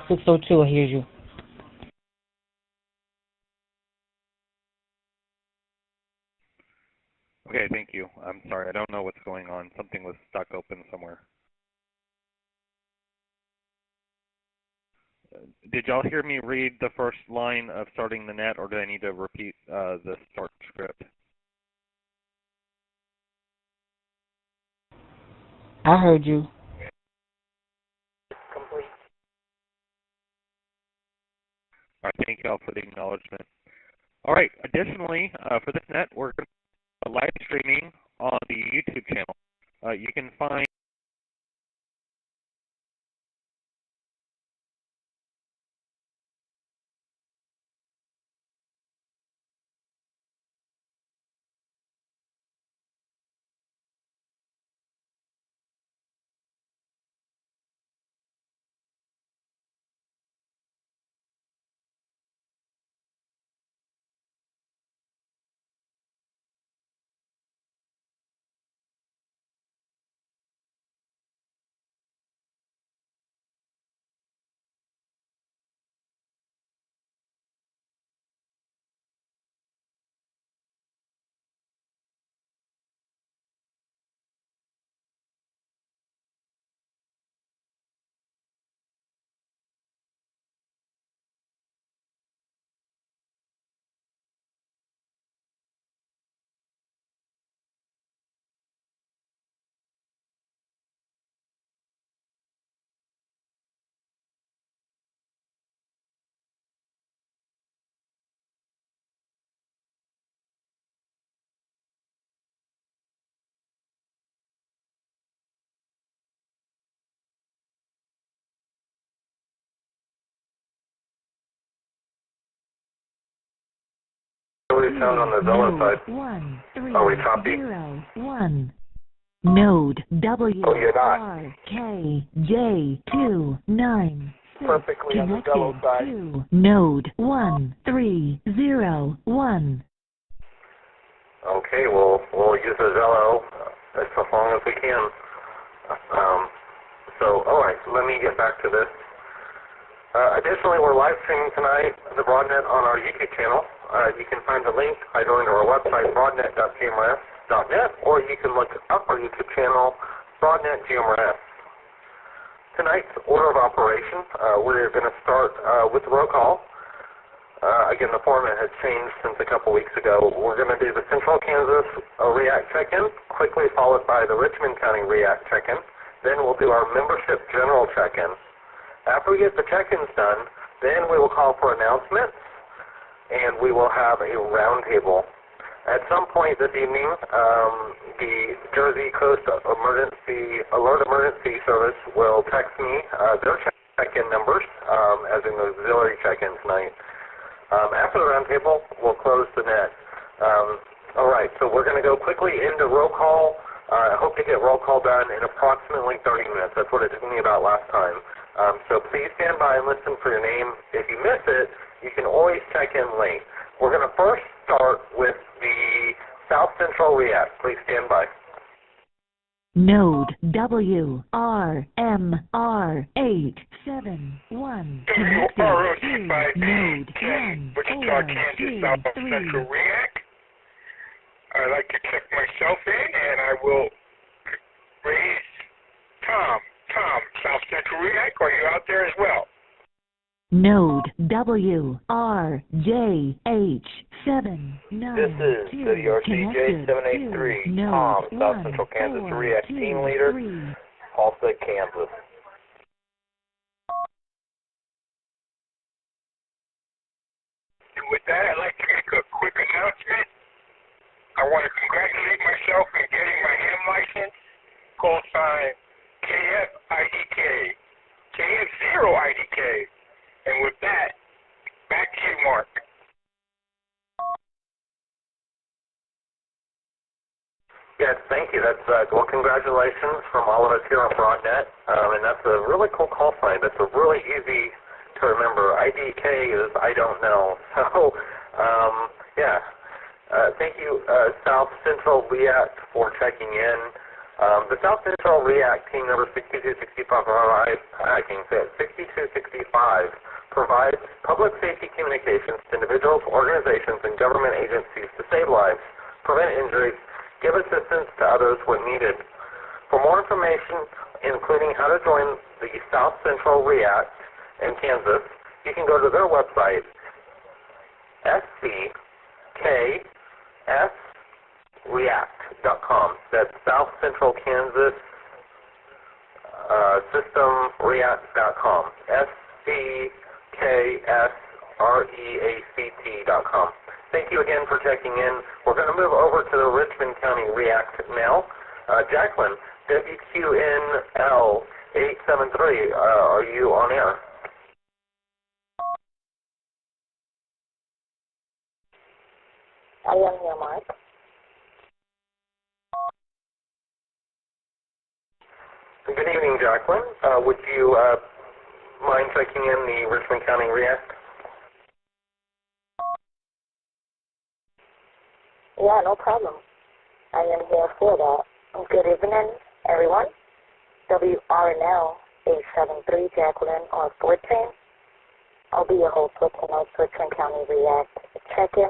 602, I hear you. Okay, thank you. I'm sorry, I don't know what's going on. Something was stuck open somewhere. Did y'all hear me read the first line of starting the net, or do I need to repeat the start script? I heard you. Complete. All right, thank y'all for the acknowledgement. All right, additionally, for this net, we're going to live streaming on the YouTube channel. You can find What we found on the Zello side. 1 3 Are we copy? 0 1 Node W Oh, you're not. R K J 2 9 Perfectly on the Zello connected side. to node 1 3 0 1. Okay, we'll use the Zello as long as we can. All right, so let me get back to this. Additionally, we're live streaming tonight the BroadNet on our YouTube channel. You can find the link by going to our website, broadnet.gmrs.net, or you can look up our YouTube channel, BroadNet GMRS. Tonight's order of operation, we're going to start with the roll call. Again, the format has changed since a couple weeks ago. We're going to do the Central Kansas REACT check-in, quickly followed by the Richmond County REACT check-in. Then we'll do our membership general check-in. After we get the check-ins done, then we will call for announcements, and we will have a roundtable. At some point this evening, the Jersey Coast Alert Emergency Service will text me their check-in numbers as an auxiliary check-in tonight. After the roundtable, we'll close the net. All right, so we're going to go quickly into roll call. I hope to get roll call done in approximately 30 minutes. That's what it took me about last time. So please stand by and listen for your name. If you miss it, you can always check in late. We're going to first start with the South Central REACT. Please stand by. Node W R M R 871 connected to node 1 Wichita, Kansas, South Central REACT. I'd like to check myself in, and I will raise Tom. Tom, South Central REACT, are you out there as well? Node W R J H 792 This is City RCJ 783, Tom, South Central Kansas REACT team leader, Halstead, Kansas. And with that, I'd like to make a quick announcement. I want to congratulate myself on getting my ham license, call sign KF-IDK, KF0-IDK. And with that, back to you, Mark. Yes, thank you. That's well, congratulations from all of us here on BroadNet. And that's a really cool call sign. That's a really easy to remember. IDK is I don't know. So, yeah. Thank you, South Central REACT, for checking in. The South Central REACT team number 6265, I can say it, 6265, provides public safety communications to individuals, organizations, and government agencies to save lives, prevent injuries, give assistance to others when needed. For more information, including how to join the South Central REACT in Kansas, you can go to their website, sckssreact.com. That's South Central Kansas SystemReact.com. sckssreact.com. Thank you again for checking in. We're going to move over to the Richmond County REACT now. Jacqueline, WQNL 873, are you on air? I am here, Mark. Good evening, Jacqueline. Would you mind checking in the Richmond County REACT? Yeah, no problem. I am here for that. Good evening, everyone. WRNL 873, Jacqueline on 14. I'll be your host for tonight's Richmond County REACT check-in.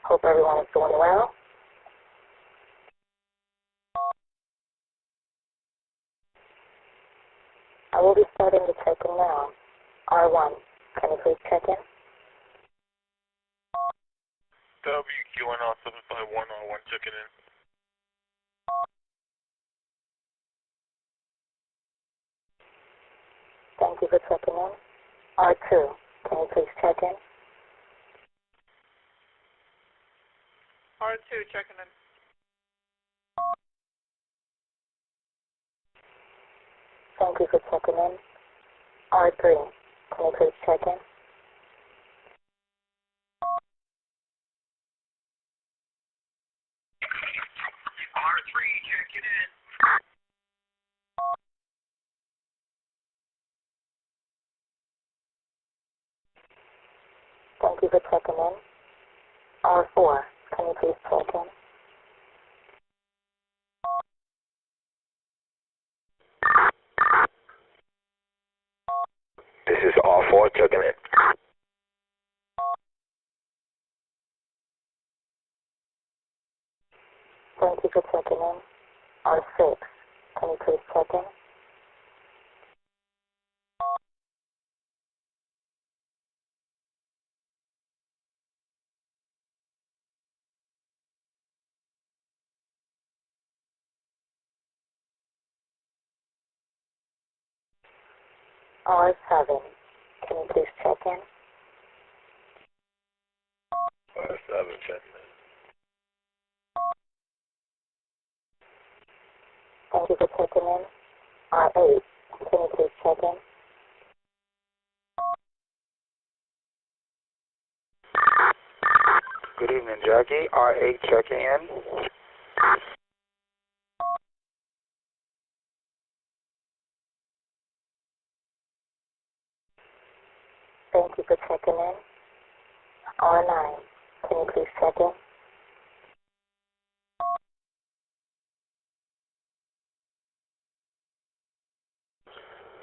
Hope everyone is doing well. I will be starting the check-in now. R1, can you please check in? WQNL 751 R1 checking in. Thank you for checking in. R2, can you please check in? R2 checking in. Thank you for checking in. R3, can you please check in? R3 checking in. Thank you for checking in. R4, can you please check in? This is R4 checking in. Thank you for checking in. R6, can you please check in? R7, can you please check in? R7 checking in. Thank you for checking in. R8, can you please check in? Good evening, Jackie. R8 checking in. Thank you for checking in. R9, can you please check in?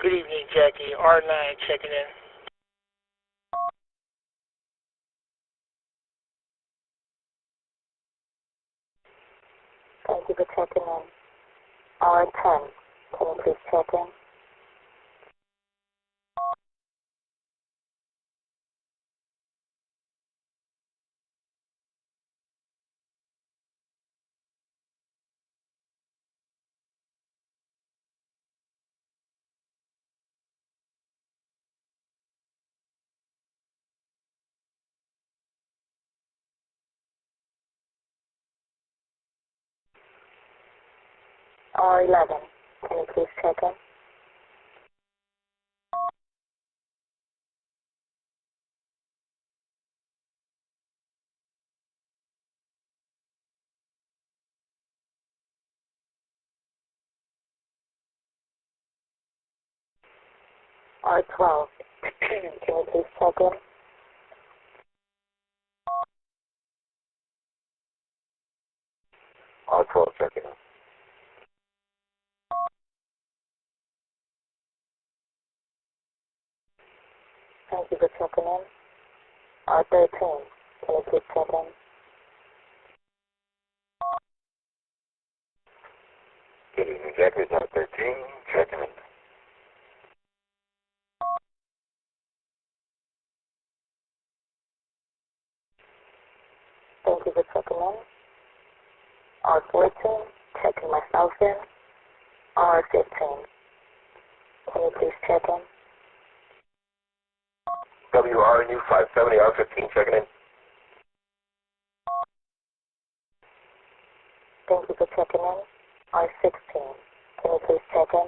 Good evening, Jackie. R9 checking in. Thank you for checking in. R10, can you please check in? R11, can you please check in? R12, can you please check in? R12 checking in. Thank you for checking in. R13, can you please check in? Good evening, Jackie. It's R13, checking in. Thank you for checking in. R14, checking myself in. R15, can you please check in? WRNU 570, R15, checking in. Thank you for checking in. R16, can you please check in?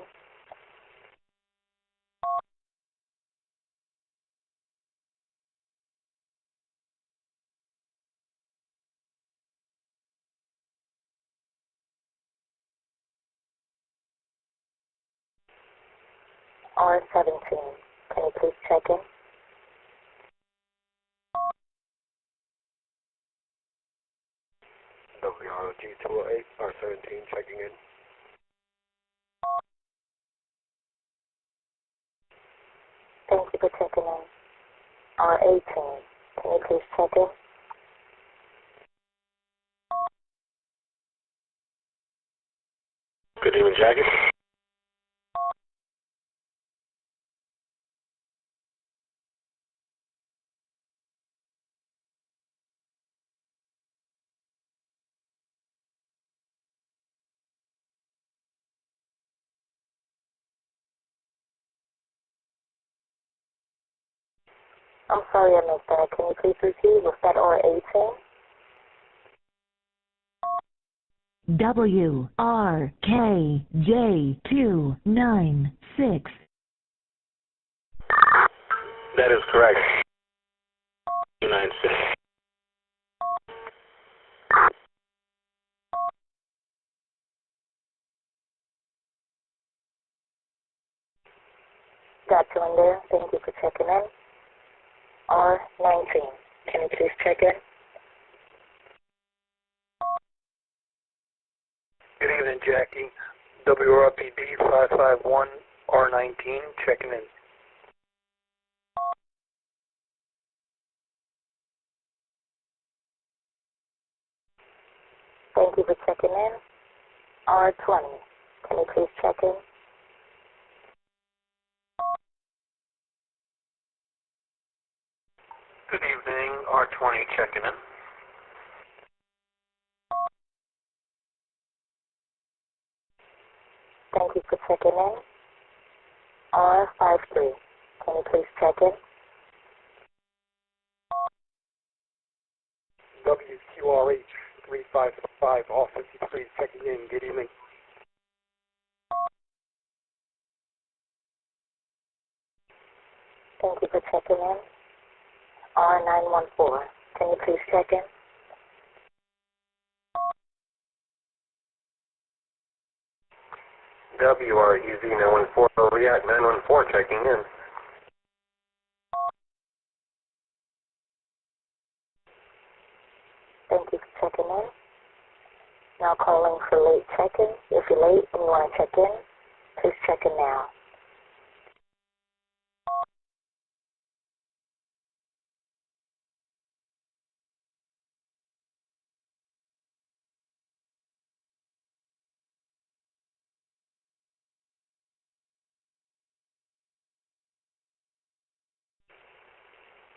R17, can you please check in? WROG 208, R17, checking in. Thank you for checking in. R18, can you please check in? Good evening, Jackie. I'm sorry I missed that. Can you please repeat? Was that R18? WRKJ296. That is correct. 296. Got you in there. Thank you for checking in. R19, can you please check in? Good evening, Jackie. WRPD 551 R19, checking in. Thank you for checking in. R20, can you please check in? Good evening, R20, checking in. Thank you for checking in. R53, can you please check in? WQRH 355 R53, checking in. Good evening. Thank you for checking in. R914, can you please check in? WRUZ 914, React 914, checking in. Thank you for checking in. Now calling for late check-in. If you're late and you want to check in, please check in now.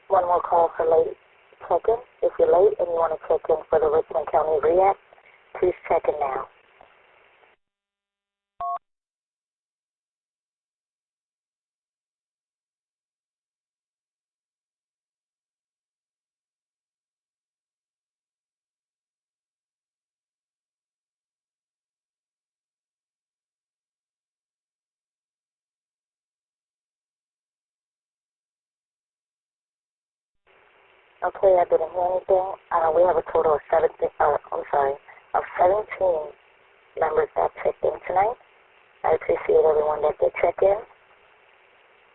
One more call for late check-in. If you're late and you want to check in for the Richmond County REACT, please check in now. Okay, I didn't hear anything. We have a total of 17 members that checked in tonight. I appreciate everyone that did check in.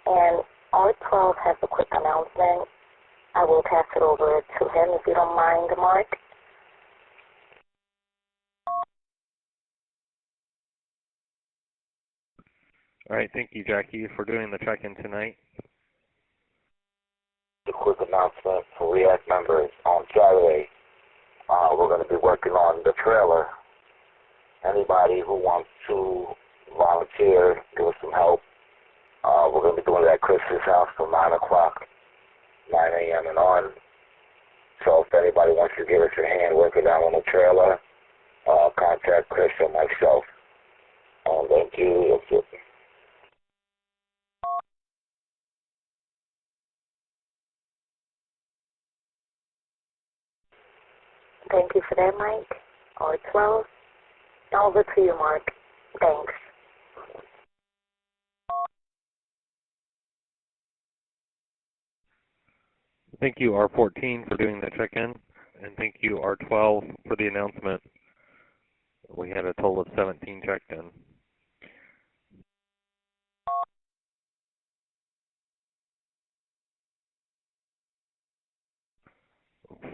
And R12 has a quick announcement. I will pass it over to him if you don't mind, Mark. All right, thank you, Jackie, for doing the check-in tonight. quick announcement for REACT members. On Saturday, we're going to be working on the trailer. Anybody who wants to volunteer, give us some help. We're going to be doing it at Chris's house from 9 o'clock, 9 a.m. and on. So if anybody wants to give us your hand working down on the trailer, contact Chris or myself. Thank you. That's it. Thank you for that, Mike. R12. Over to you, Mark. Thanks. Thank you, R14, for doing the check-in, and thank you, R12, for the announcement. We had a total of 17 checked in.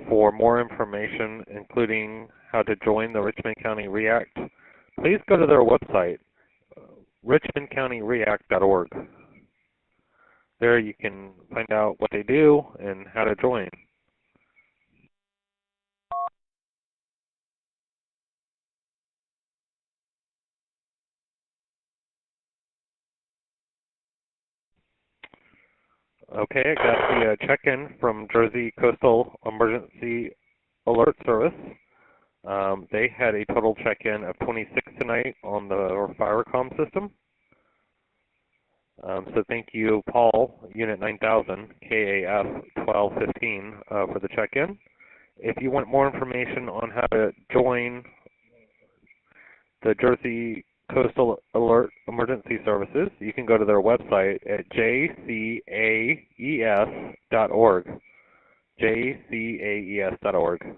For more information, including how to join the Richmond County REACT, please go to their website, richmondcountyreact.org. There you can find out what they do and how to join. Okay, I got the check-in from Jersey Coastal Emergency Alert Service. They had a total check-in of 26 tonight on the FireCom system. So thank you, Paul, Unit 9000, KAF 1215, for the check-in. If you want more information on how to join the Jersey Coastal Alert Emergency Services, you can go to their website at jcaes.org. jcaes.org.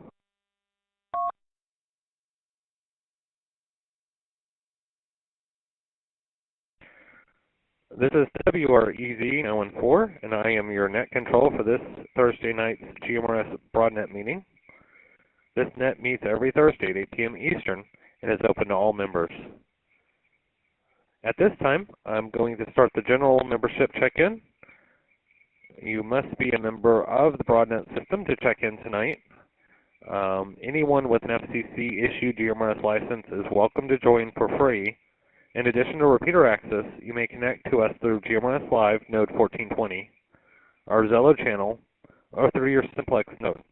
This is WREZ914, and I am your net control for this Thursday night's GMRS BroadNet meeting. This net meets every Thursday at 8 p.m. Eastern and is open to all members. At this time, I'm going to start the general membership check-in. You must be a member of the BroadNet system to check in tonight. Anyone with an FCC-issued GMRS license is welcome to join for free. In addition to repeater access, you may connect to us through GMRS Live Node 1420, our Zello channel, or through your simplex node.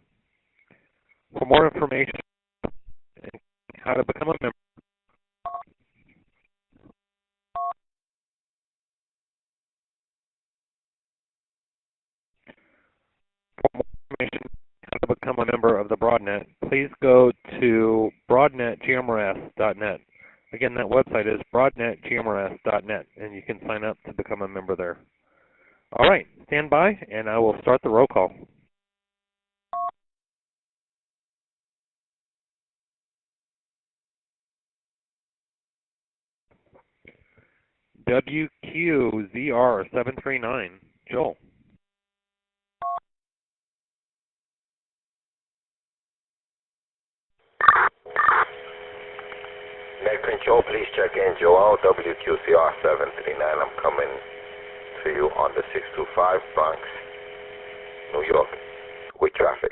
For more information on how to become a member, of the BroadNet, please go to broadnetgmrs.net. Again, that website is broadnetgmrs.net, and you can sign up to become a member there. All right, stand by, and I will start the roll call. WQZR739, Joel. Net control, please check in. Joel, WQCR739. I'm coming to you on the 625 Bronx, New York, with traffic.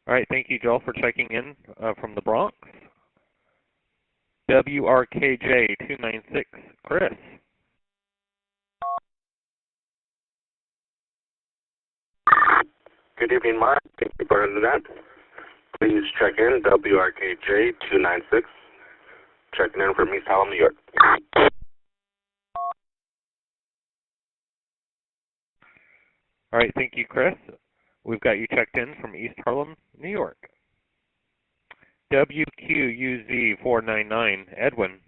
All right, thank you, Joel, for checking in from the Bronx. WRKJ296, Chris. Good evening, Mark. Thank you for that. Please check in, WRKJ296. Checking in from East Harlem, New York. All right, thank you, Chris. We've got you checked in from East Harlem, New York. WQUZ499, Edwin.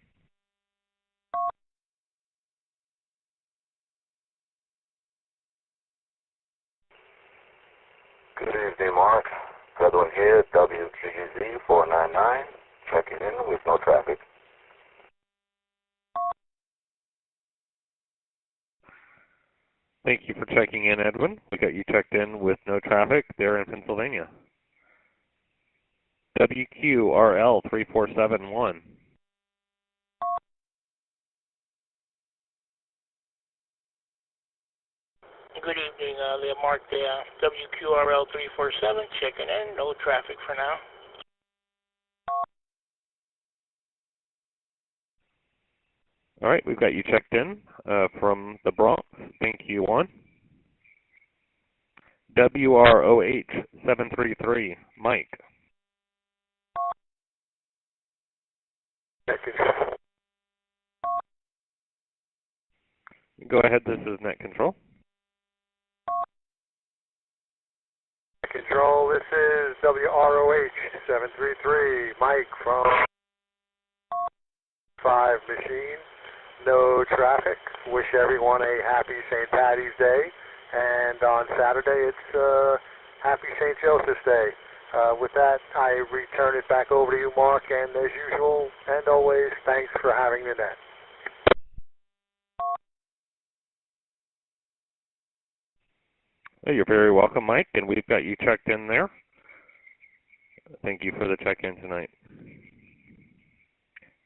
Good evening, Mark. Edwin here, WQUZ499, checking in with no traffic. Thank you for checking in, Edwin. We got you checked in with no traffic there in Pennsylvania. WQRL3471. good evening. They're marked there. WQRL 347, checking in. No traffic for now. All right, we've got you checked in from the Bronx. Thank you, Juan. WROH 733, Mike. Go ahead, this is Net Control. Control, this is WROH 733, Mike from 5 Machine. No traffic. Wish everyone a happy St. Patty's Day. And on Saturday, it's Happy St. Joseph's Day. With that, I return it back over to you, Mark. And as usual, and always, thanks for having the net. You're very welcome, Mike, and we've got you checked in there. Thank you for the check-in tonight.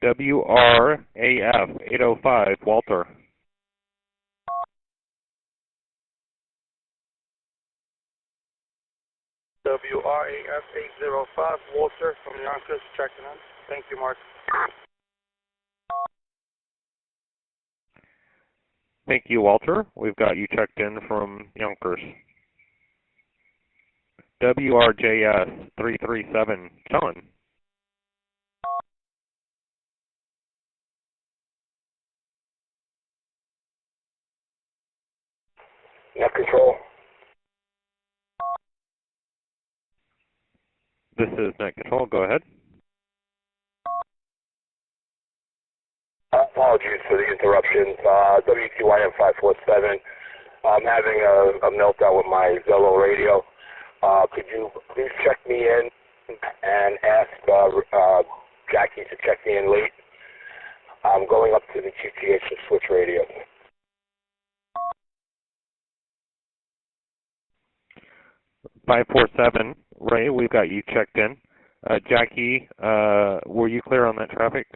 WRAF 805, Walter. WRAF 805, Walter from Yonkers, checking in. Thank you, Mark. Thank you, Walter. We've got you checked in from Yonkers. WRJS 337, John. Net Control. This is Net Control. Go ahead. Apologies for the interruptions. WQIM 547. I'm having a meltdown with my Zello radio. Could you please check me in and ask Jackie to check me in late? I'm going up to the QTH and switch radio. .547, Ray, we've got you checked in. Jackie, were you clear on that traffic?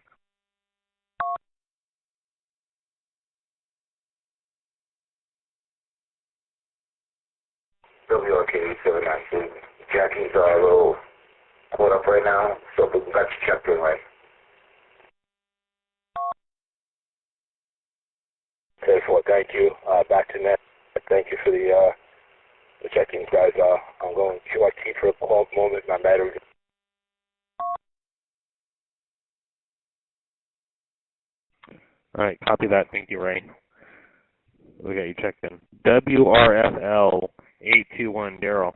WRK 792. Jackie's a little caught up right now, so we got you checked in, right? Okay, so thank you. Back to net. Thank you for the check-ins, guys. I'm going QRT for a moment. My battery. All right, copy that. Thank you, Ray. We got you checked in. WRFL 821, Daryl.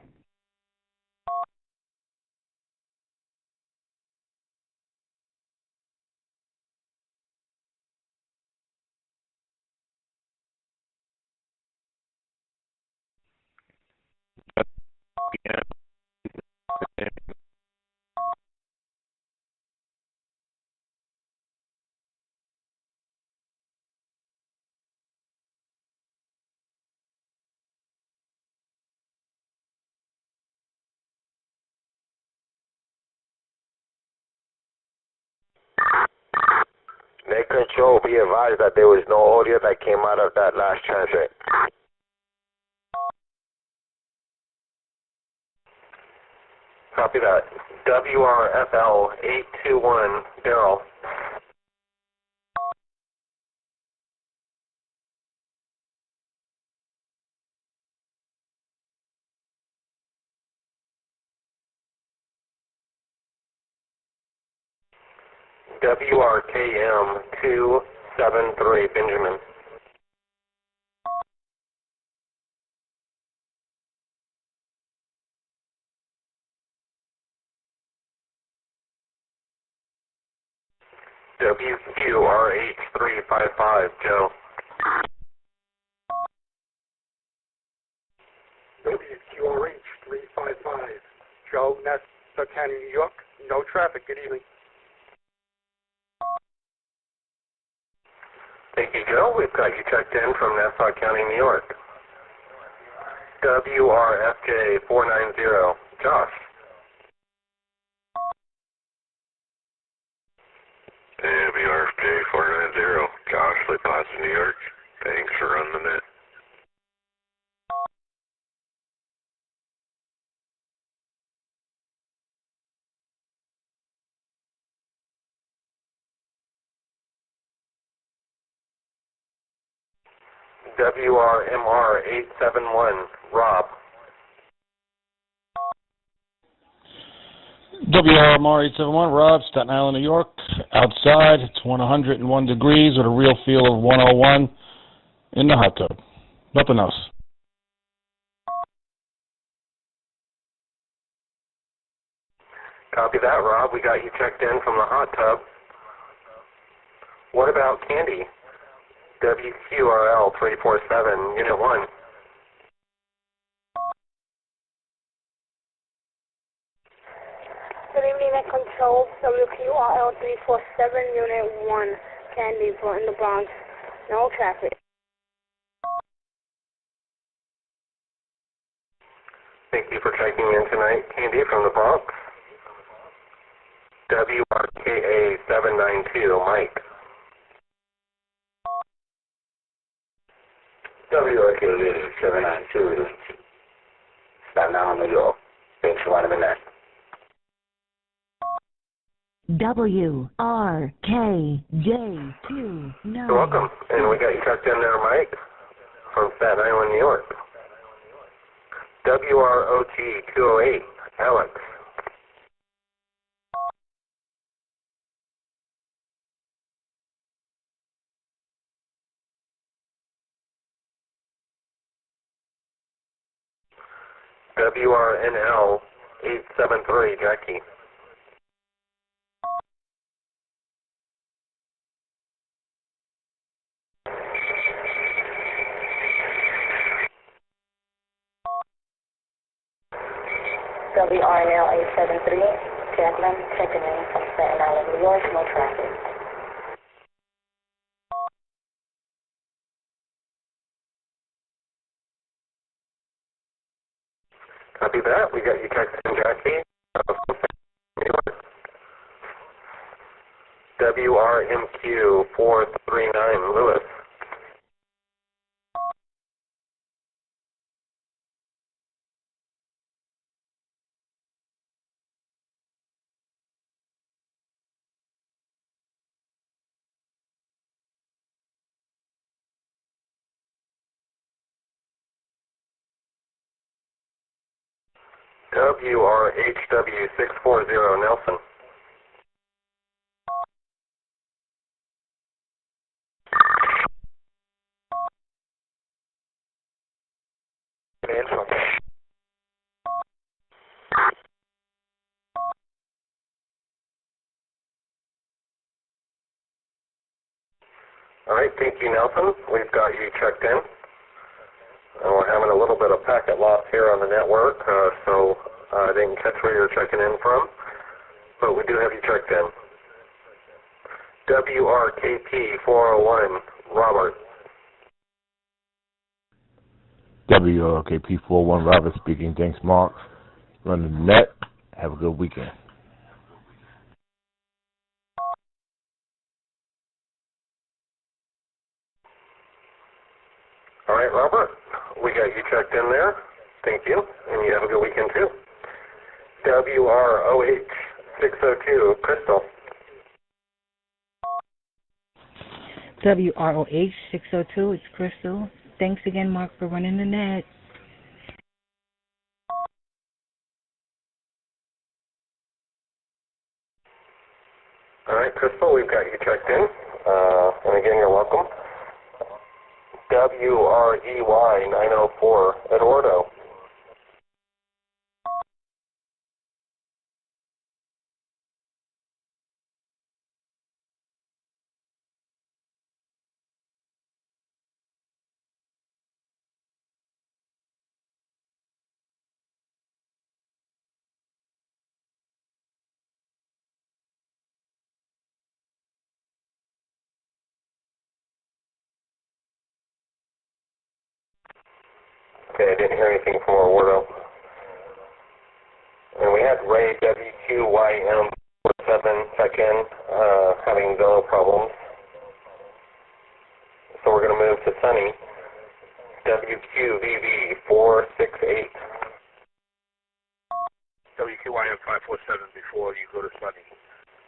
Net Control, be advised that there was no audio that came out of that last transit. Copy that. WRFL 821, Daryl. WRKM 273, Benjamin. WQRH 355, Joe. WQRH 355, Joe, Nassau County, New York. No traffic. Good evening. Thank you, Joe. We've got you checked in from Nassau County, New York. WRFJ 490, Josh. WRFJ 490, Josh, Lake Placid, New York. Thanks for running the net. WRMR 871, Rob. WRMR 871, Rob, Staten Island, New York. Outside, it's 101 degrees with a real feel of 101 in the hot tub. Nothing else. Copy that, Rob. We got you checked in from the hot tub. What about Candy? WQRL 347, Unit 1. Good evening, at Control, WQRL 347, Unit 1, Candy in the Bronx. No traffic. Thank you for checking in tonight, Candy from the Bronx. WRKA 792, Mike. WRKA 792, Staten Island, New York. Thanks for running the net. WRKJ29. You're welcome. And we got you checked in there, Mike, from Staten Island, New York. WROT 208, Alex. WRNL 873, Jackie. WRNL 873, Jacqueline, checking in from Staten Island, New York, no traffic. Copy that. We got you checked in, Jackie. WRMQ 439, Lewis. WRHW 640, Nelson. All right, thank you, Nelson. We've got you checked in. We're having a little bit of packet loss here on the network, so I didn't catch where you're checking in from, but we do have you checked in. WRKP 401, Robert. WRKP 401, Robert speaking. Thanks, Mark. Running the net. Have a good weekend. All right, Robert, we got you checked in there. Thank you, and you have a good weekend too. WROH 602, Crystal. WROH 602, it's Crystal. Thanks again, Mark, for running the net. All right, Crystal, we've got you checked in, and again, you're welcome. WREY 904, Eduardo. Okay, I didn't hear anything from Eduardo. And we had Ray WQYM47 check in, having Zello problems. So we're going to move to Sunny, WQVV468. WQYM 547 before you go to Sunny.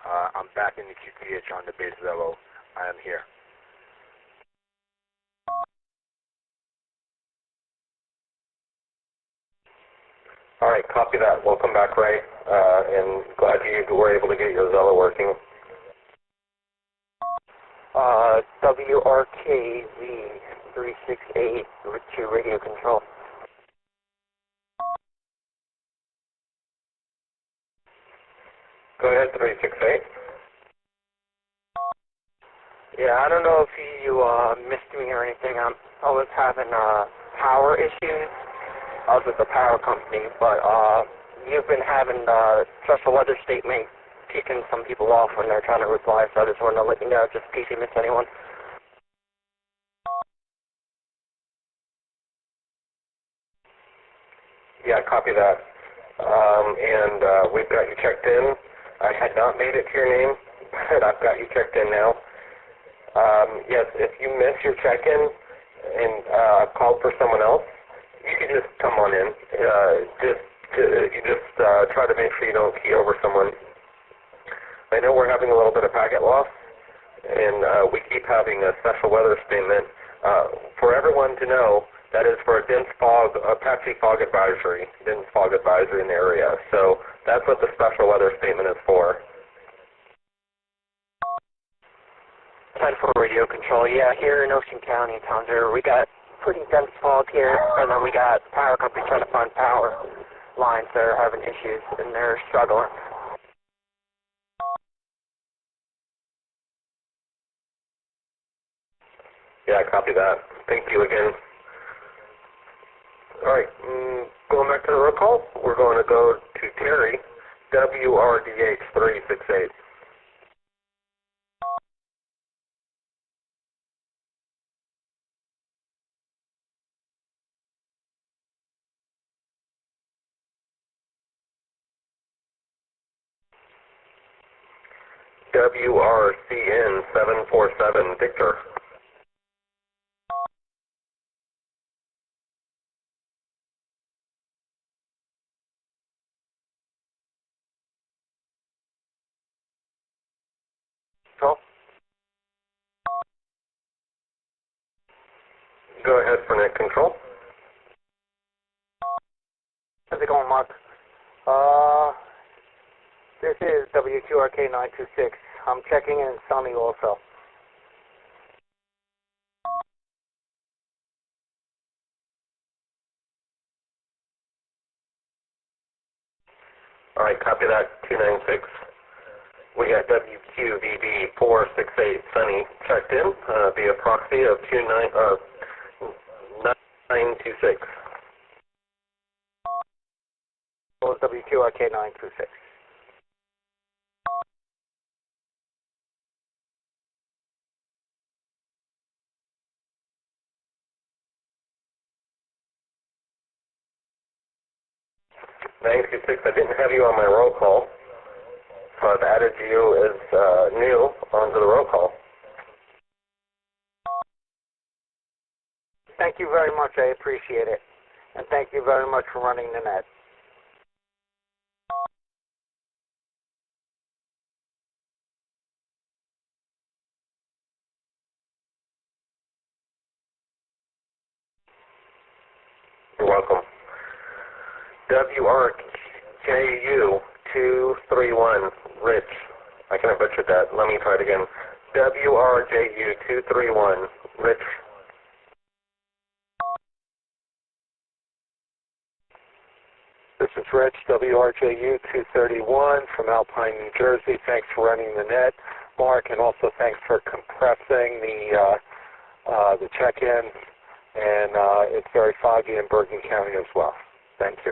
I'm back in the QTH on the base Zello. I am here. All right, copy that. We'll come back right, and glad you were able to get your Zello working. WRKZ368 to radio control. Go ahead, 368. Yeah, I don't know if you missed me or anything. I was having power issues. I was with the power company, but you've been having special weather statement kicking some people off when they're trying to reply, so I just wanted to let you know, just in case you missed anyone. Yeah, copy that. And we've got you checked in. I had not made it to your name, but I've got you checked in now. Yes, if you miss your check-in and called for someone else, you can just come on in. Try to make sure you don't key over someone. I know we're having a little bit of packet loss, and we keep having a special weather statement. For everyone to know, that is for a dense fog, a patchy fog advisory, dense fog advisory in the area. So that's what the special weather statement is for. 10 for radio control. Yeah, here in Ocean County, Townsend, we got pretty dense fog here, and then we got power company trying to find power lines that are having issues, and they're struggling. Yeah, copy that. Thank you again. All right, going back to the roll call, we're going to go to Terry, WRDH368. WRCN 747 Victor. Control. Go ahead for net control. How's it going, Mark? This is WQRK926. I'm checking in Sunny also. All right, copy that, 296. We got WQVB 468 Sunny checked in via proxy of 926. Well, WQRK926. I didn't have you on my roll call, so I've added you as new onto the roll call. Thank you very much. I appreciate it. And thank you very much for running the net. You're welcome. WRJU 231 Rich. I kind of butchered that. Let me try it again. WRJU 231 Rich. This is Rich, WRJU 231 from Alpine, New Jersey. Thanks for running the net, Mark, and also thanks for compressing the check-in. And it's very foggy in Bergen County as well. Thank you.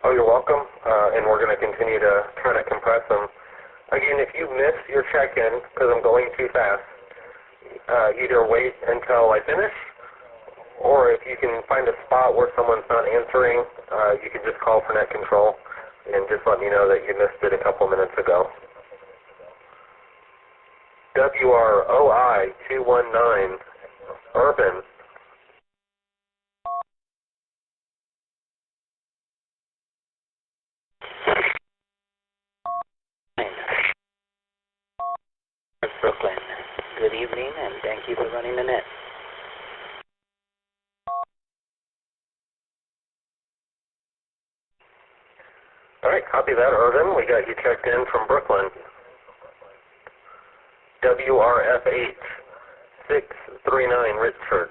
Oh, you're welcome. And we're going to continue to try to compress them. Again, if you miss your check-in because I'm going too fast, either wait until I finish, or if you can find a spot where someone's not answering, you can just call for net control and just let me know that you missed it a couple minutes ago. WROI 219 Urban. Brooklyn. Good evening, and thank you for running the net. All right, copy that, Irvin. We got you checked in from Brooklyn. WRF8 639 Richard.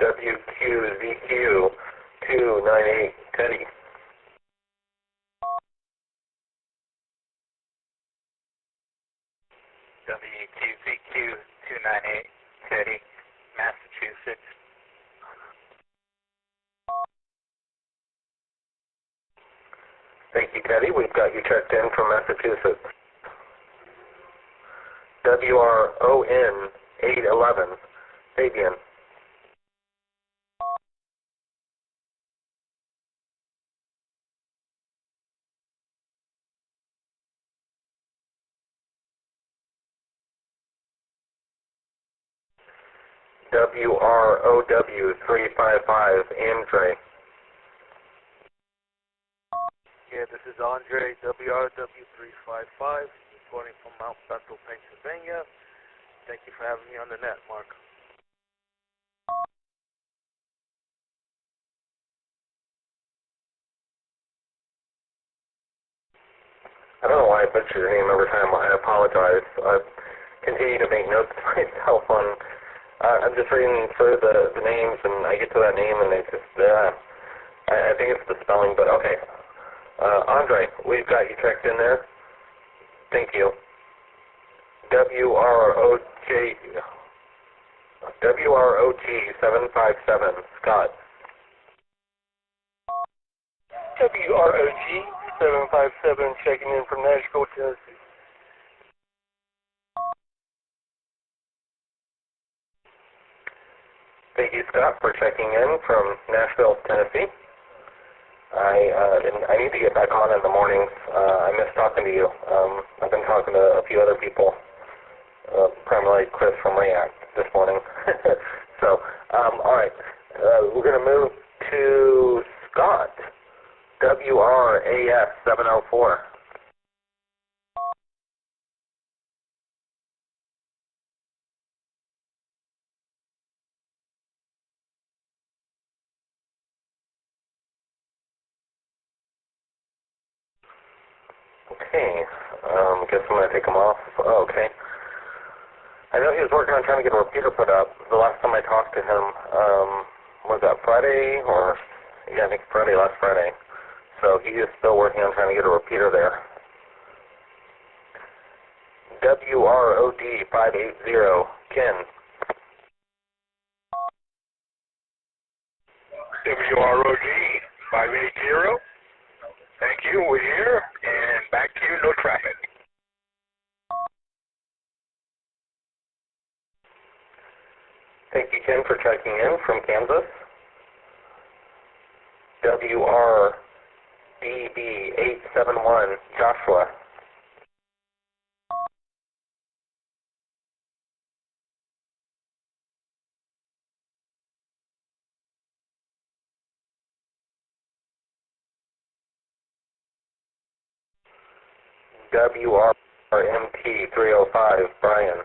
WQZQ 298 Teddy. WQZQ 298 Teddy, Massachusetts. Thank you, Teddy. We've got you checked in from Massachusetts. WRON 811 Fabian. WROW 355 Andre. Yeah, this is Andre, WRW 355, reporting from Mount Bethel, Pennsylvania. Thank you for having me on the net, Mark. I don't know why I butcher your name every time. I apologize. I continue to make notes myself on. I'm just reading through the names, and I get to that name, and it just. I think it's the spelling, but okay. Andre, we've got you checked in there. Thank you. WROG 757 Scott. WROG 757 checking in from Nashville, Tennessee. Thank you, Scott, for checking in from Nashville, Tennessee. I need to get back on in the mornings. I miss talking to you. I've been talking to a few other people, primarily Chris from React this morning. So, all right, we're going to move to Scott, WRAS 704. Okay, guess I'm going to take him off. Oh, okay. I know he was working on trying to get a repeater put up. The last time I talked to him, was that Friday? Or, yeah, I think last Friday. So he is still working on trying to get a repeater there. WROD 580, Ken. WROD 580. Thank you. We're here, and back to you. No traffic. Thank you, Ken, for checking in from Kansas. WRDB 871, Joshua. WRMT 305, Brian.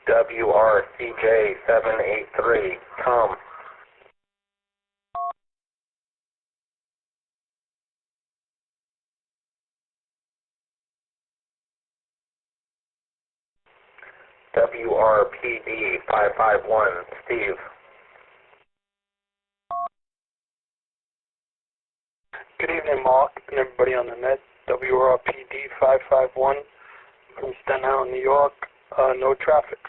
WRCJ 783, Tom. WRPD 551, Steve. Good evening, Mark, and everybody on the net. WRPD 551 from Staten Island, New York. No traffic.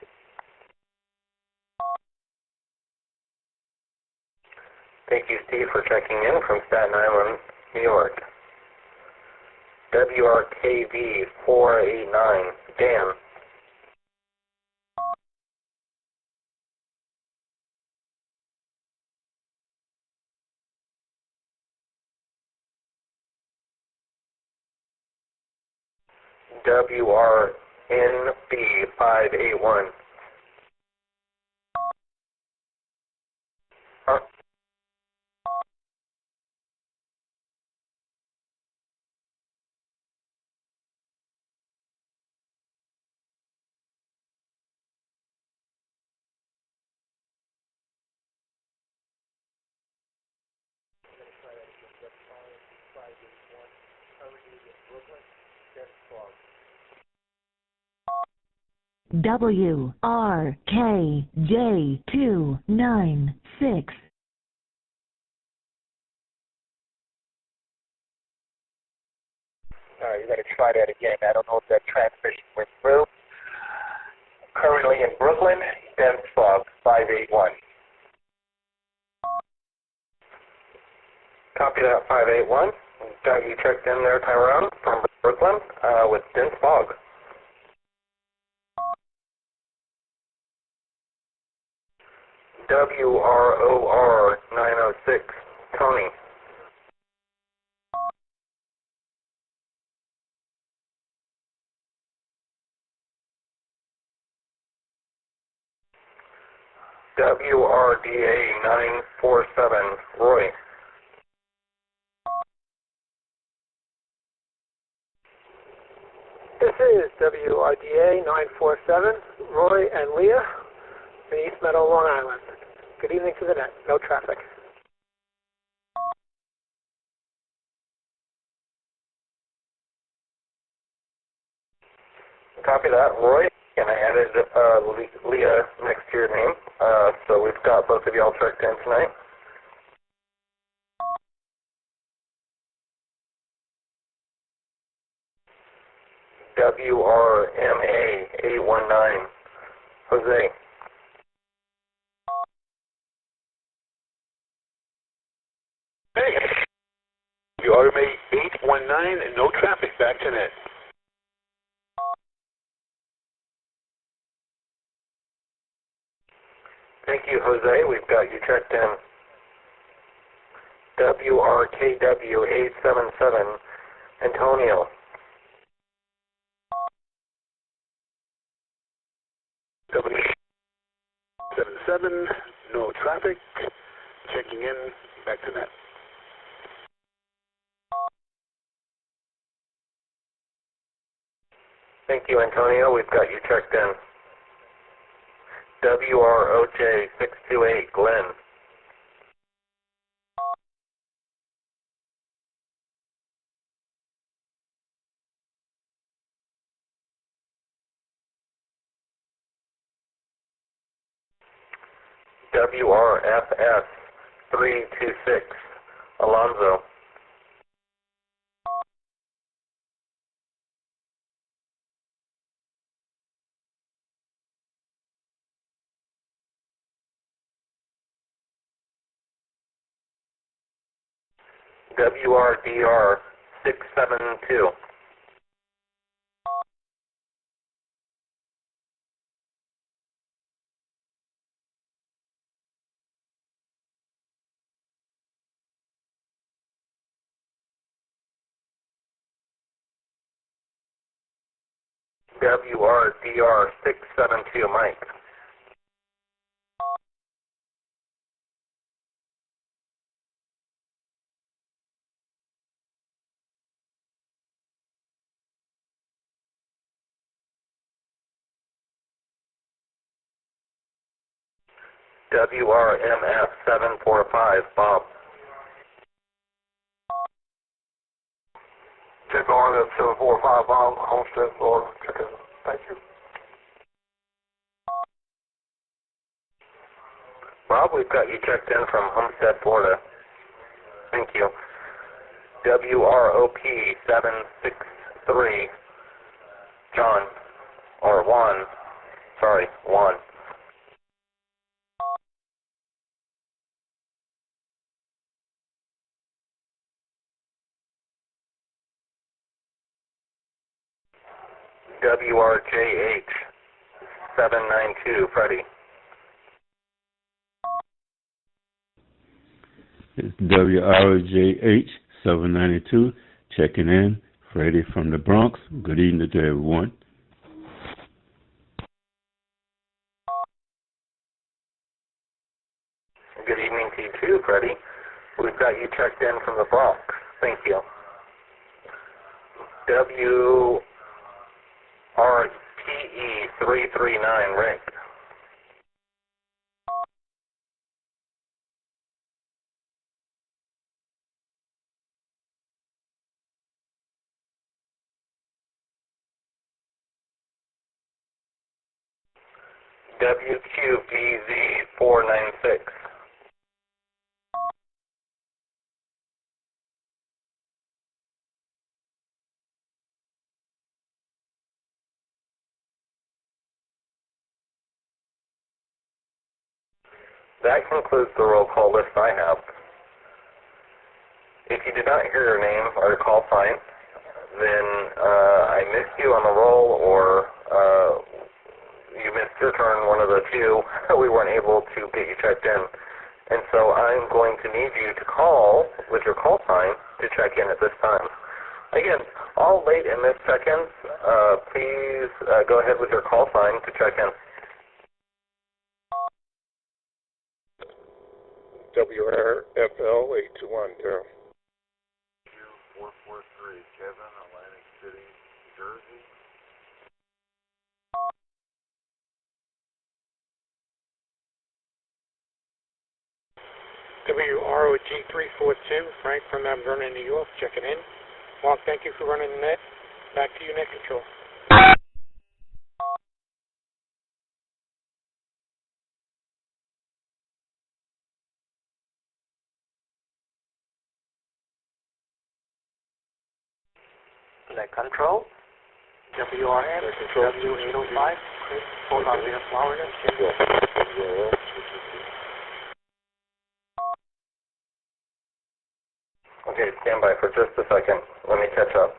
Thank you, Steve, for checking in from Staten Island, New York. WRKV 489, Dan. WRNB581. WRKJ296. You got to try that again. I don't know if that transmission went through. Currently in Brooklyn, dense fog, 581. Copy that, 581. Got you checked in there, Tyrone, from Brooklyn, with dense fog. WROR 906, Tony. WRDA 947, Roy. This is WRDA 947, Roy and Leah, in East Meadow, Long Island. Good evening to the net. No traffic. Copy that, Roy. And I added Leah next to your name. So we've got both of y'all checked in tonight. WRMA 819, Jose. Hey, WRMA 819, no traffic, back to net. Thank you, Jose. We've got you checked in. WRKW 877, Antonio. W77, no traffic, checking in, back to net. Thank you, Antonio. We've got you checked in. WROJ 628, Glenn. WRFS 326, Alonzo. WRDR 672. WRDR 672, Mike. WRMF 745, Bob. Check on that 745 Bob, Homestead, Florida. Check it. Thank you. Bob, we've got you checked in from Homestead, Florida. Thank you. WROP 763, John, or Juan, sorry, Juan. WRJH 792, Freddie. It's WRJH 792, checking in Freddie from the Bronx. Good evening to everyone. Good evening to you too, Freddie. We've got you checked in from the Bronx. Thank you. WRTE 339, Rick. WQBZ 496. That concludes the roll call list I have. If you did not hear your name or your call sign, then I missed you on the roll, or you missed your turn, one of the two. We weren't able to get you checked in. And so I'm going to need you to call with your call sign to check in at this time. Again, all late in this seconds, please go ahead with your call sign to check in. WRFL 821, Daryl. 443, Kevin, Atlantic City, New Jersey. WROG 342, Frank from Mount Vernon, New York, checking in. Mark, thank you for running the net. Back to you, net control. Net control. WRM, W805, Fort Lauderdale, Florida. Okay, stand by for just a second. Let me catch up.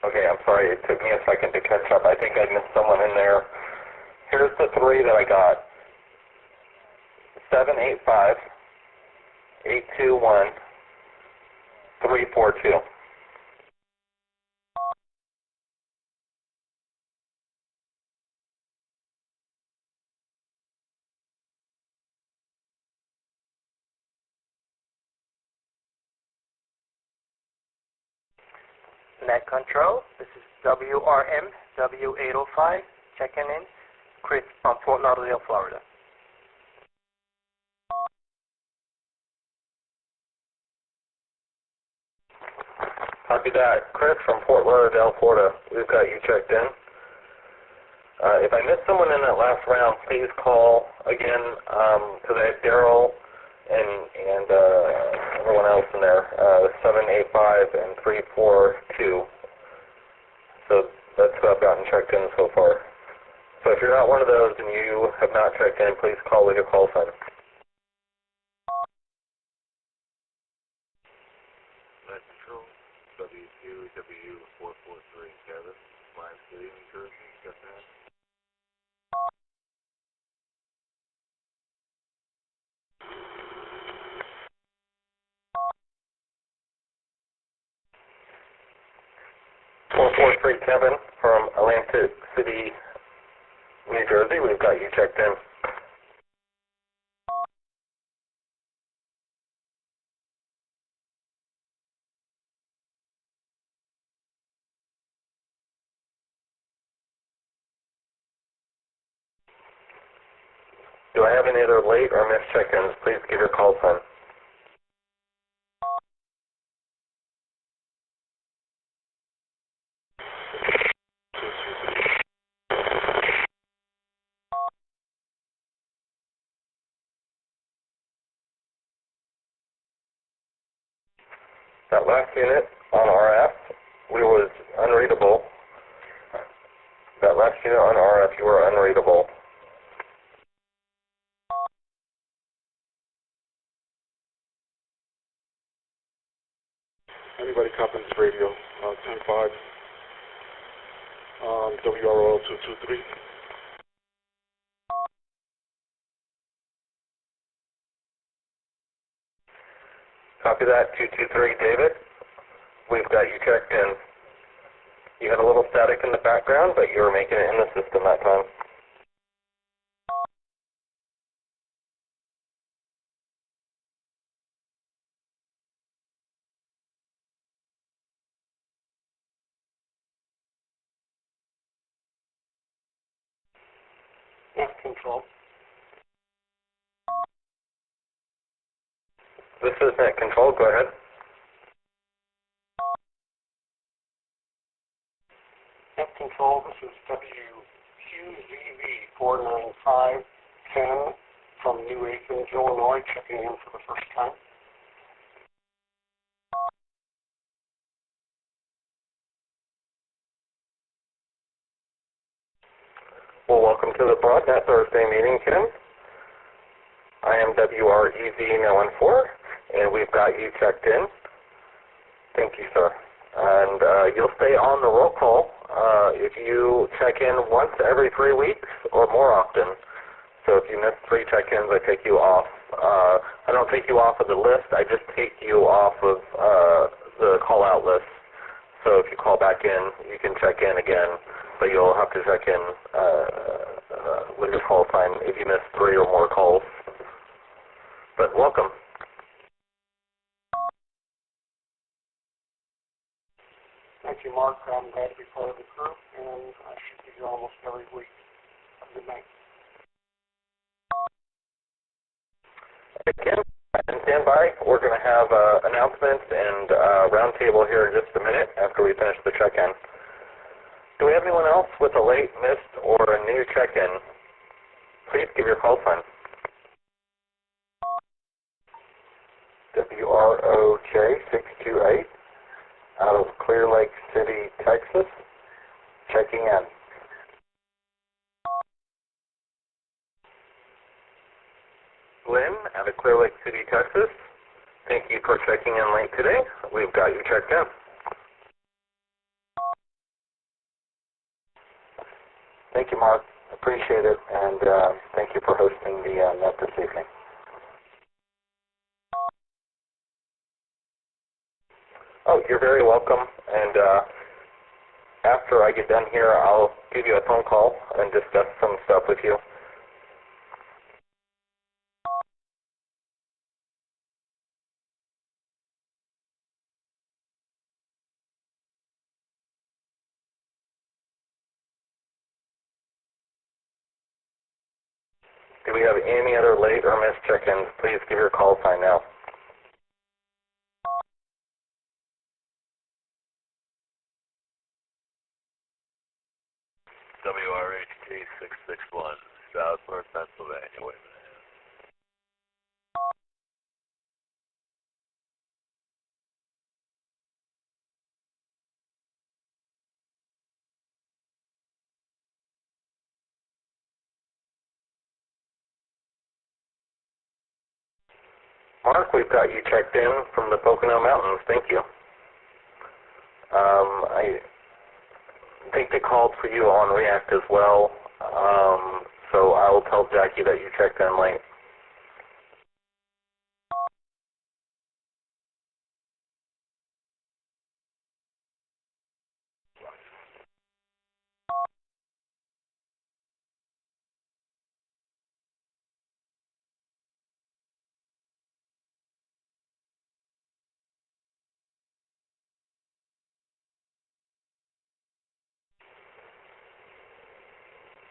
Okay, I'm sorry, it took me a second to catch up. I think I missed someone in there. Here's the three that I got. 785, 821, 342. Net control. This is WRM, W805, checking in. Chris from Fort Lauderdale, Florida. Copy that. Chris from Fort Lauderdale, Florida. We've got you checked in. If I missed someone in that last round, please call again, because I had Daryl and everyone else in there, 785 and 342. So that's who I've gotten checked in so far. So if you're not one of those and you have not checked in, please call with your call sign. Net control, WQW443, Kevin, Atlantic City, New Jersey, checking in. Kevin from Atlantic City, New Jersey. We've got you checked in. Do I have any other late or missed check-ins? Please give your call sign. That last unit on RF, we was unreadable. That last unit on RF, you were unreadable. Anybody copy this radio? 10-5. WRO 223. Copy that, 223, David. We've got you checked in. You had a little static in the background, but you were making it in the system that time. Yes, control. This is net control, go ahead. Net control, this is WQZV49510 from New Athens, Illinois, checking in for the first time. Well, welcome to the BroadNet Thursday meeting, Kim. I am WREV914, and we've got you checked in. Thank you, sir. And you'll stay on the roll call if you check in once every 3 weeks or more often. So if you miss 3 check-ins, I take you off. I don't take you off of the list. I just take you off of the call-out list. So if you call back in, you can check in again, but you'll have to check in with your call sign if you miss 3 or more calls. But welcome. Thank you, Mark. I'm glad to be part of the group, and I should be here almost every week. Have a good night. Again, stand by. We're going to have announcements and roundtable here in just a minute after we finish the check-in. Do we have anyone else with a late, missed, or a new check-in? Please give your call sign. WROJ628 out of Clear Lake City, Texas, checking in. Lynn out of Clear Lake City, Texas, thank you for checking in late today. We've got you checked in. Thank you, Mark. Appreciate it, and thank you for hosting the net this evening. Oh, you're very welcome, and after I get done here, I'll give you a phone call and discuss some stuff with you. Do we have any other late or missed check-ins? Please give your call sign now. WRHT 661, Stroudsburg, Pennsylvania. Wait a minute. Mark, we've got you checked in from the Pocono Mountains. Thank you. I think they called for you on React as well, so I will tell Jackie that you checked in late.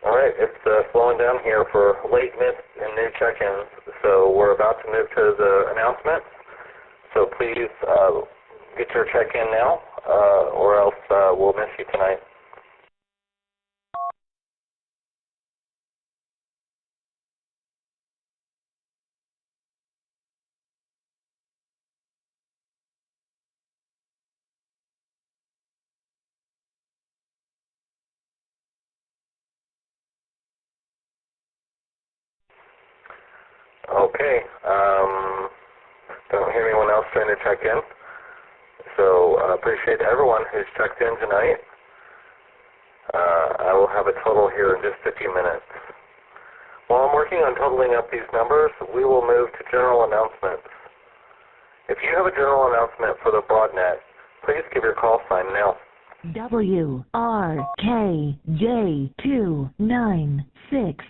All right, it's slowing down here for late, missed, and new check-ins, so we're about to move to the announcements. So please get your check-in now, or else we'll miss you tonight. Okay. Don't hear anyone else trying to check in. So I appreciate everyone who's checked in tonight. I will have a total here in just a few minutes. While I'm working on totaling up these numbers, we will move to general announcements. If you have a general announcement for the BroadNet, please give your call sign now. WRKJ296.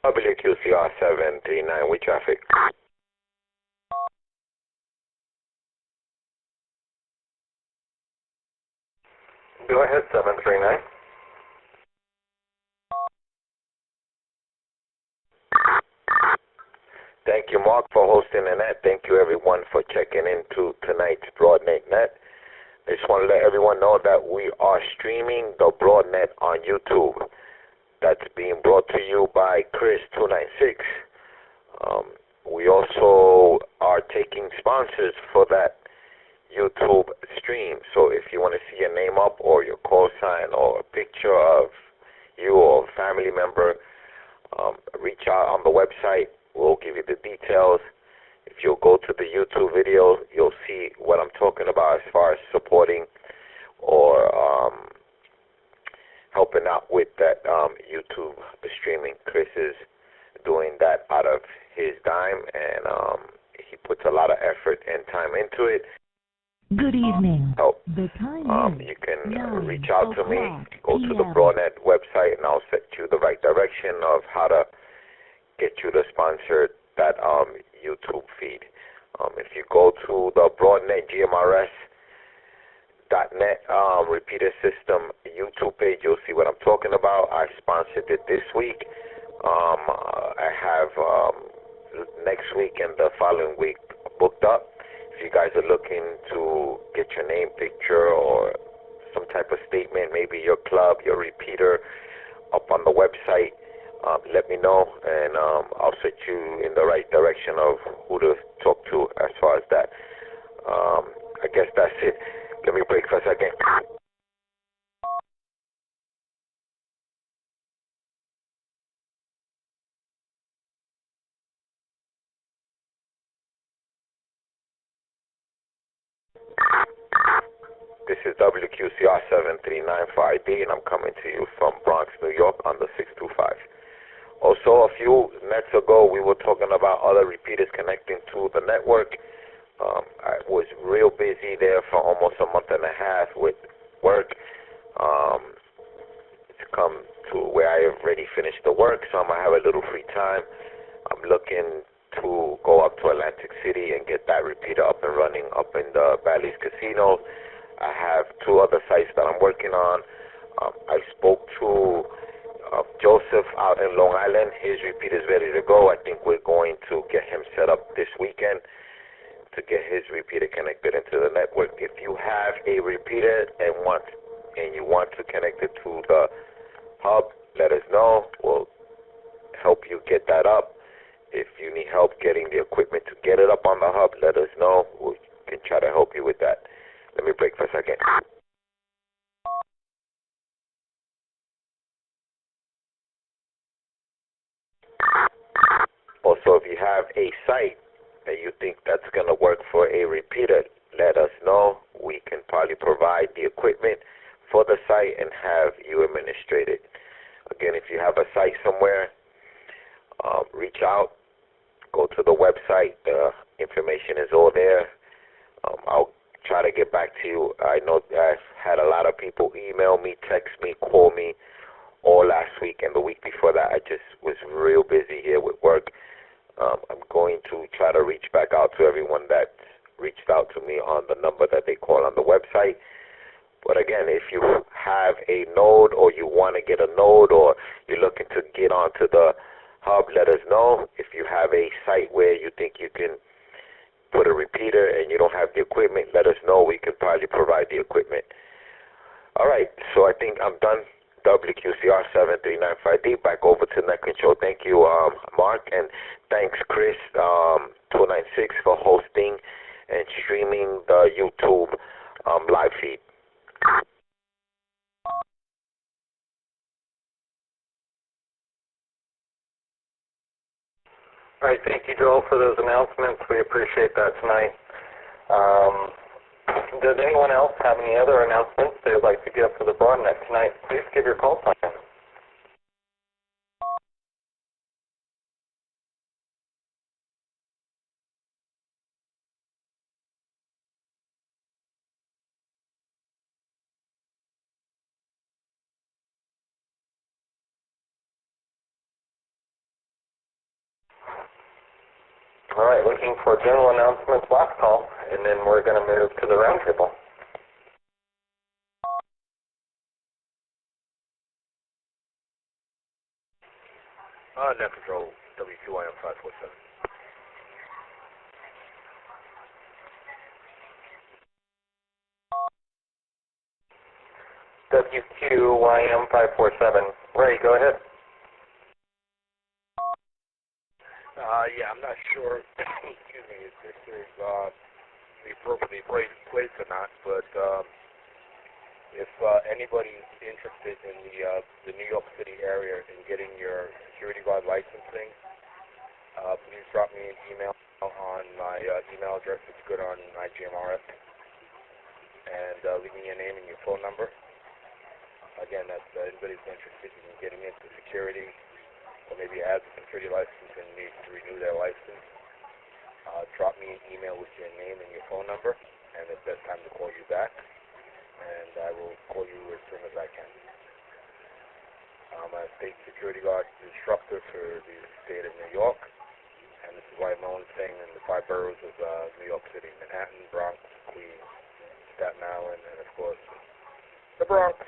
WQCR739, with traffic. Go ahead, 739. Thank you, Mark, for hosting the net. Thank you, everyone, for checking into tonight's BroadNet Net. I just want to let everyone know that we are streaming the BroadNet on YouTube. That's being brought to you by Chris296. We also are taking sponsors for that YouTube stream. So if you want to see your name up or your call sign or a picture of you or a family member, reach out on the website. We'll give you the details. If you'll go to the YouTube video, you'll see what I'm talking about as far as supporting or helping out with that YouTube streaming. Chris is doing that out of his dime, and he puts a lot of effort and time into it. Good evening. So, the time you can reach out to me, go to the BroadNet website, and I'll set you the right direction of how to get you to sponsor that YouTube feed. If you go to the BroadNet GMRS.net repeater system YouTube page, you'll see what I'm talking about. I sponsored it this week. I have next week and the following week booked up. If you guys are looking to get your name, picture, or some type of statement, maybe your club, your repeater, up on the website, let me know, and I'll set you in the right direction of who to talk to as far as that. I guess that's it. Let me break for a second. This is WQCR 7395D, and I'm coming to you from Bronx, New York on the 625. Also, a few nights ago, we were talking about other repeaters connecting to the network. I was real busy there for almost a month and a half with work. It's come to where I have already finished the work, so I'm going to have a little free time. I'm looking to go up to Atlantic City and get that repeater up and running up in the Bally's Casino. I have 2 other sites that I'm working on. I spoke to Joseph out in Long Island. His repeater is ready to go. I think we're going to get him set up this weekend to get his repeater connected into the network. If you have a repeater and you want to connect it to the hub, let us know. We'll help you get that up. If you need help getting the equipment to get it up on the hub, let us know. We can try to help you with that. Let me break for a second. Also, if you have a site that you think that's going to work for a repeater, let us know. We can probably provide the equipment for the site and have you administrate it. Again, if you have a site somewhere, reach out. Go to the website. The information is all there. I'll try to get back to you. I know I've had a lot of people email me, text me, call me all last week and the week before that. I just was real busy here with work. I'm going to try to reach back out to everyone that reached out to me on the number that they call on the website. But again, if you have a node or you want to get a node or you're looking to get onto the hub, let us know. If you have a site where you think you can put a repeater and you don't have the equipment, let us know. We can probably provide the equipment. All right, so I think I'm done WQCR7395D. Back over to Net Control. Thank you, Mark, and thanks, Chris, 296, for hosting and streaming the YouTube live feed. All right, thank you, Joel, for those announcements. We appreciate that tonight. Does anyone else have any other announcements they would like to give for the BroadNet tonight? Please give your call sign. All right, looking for general announcements, last call, and then we're going to move to the roundtable. Net Control, WQIM 547. WQYM 547. Ray, go ahead. Yeah, I'm not sure, excuse me, if this is the appropriately place or not, but if anybody's interested in the New York City area in getting your security guard licensing, please drop me an email on my email address. It's good on iaxRpt, and leave me your name and your phone number. Again, that's anybody's interested in getting into security, or maybe has a security license and needs to renew their license, drop me an email with your name and your phone number, and it's best time to call you back, and I will call you as soon as I can. I'm a state security guard instructor for the state of New York, and this is why I'm only staying in the 5 boroughs of New York City: Manhattan, Bronx, Queens, Staten Island, and of course, the Bronx.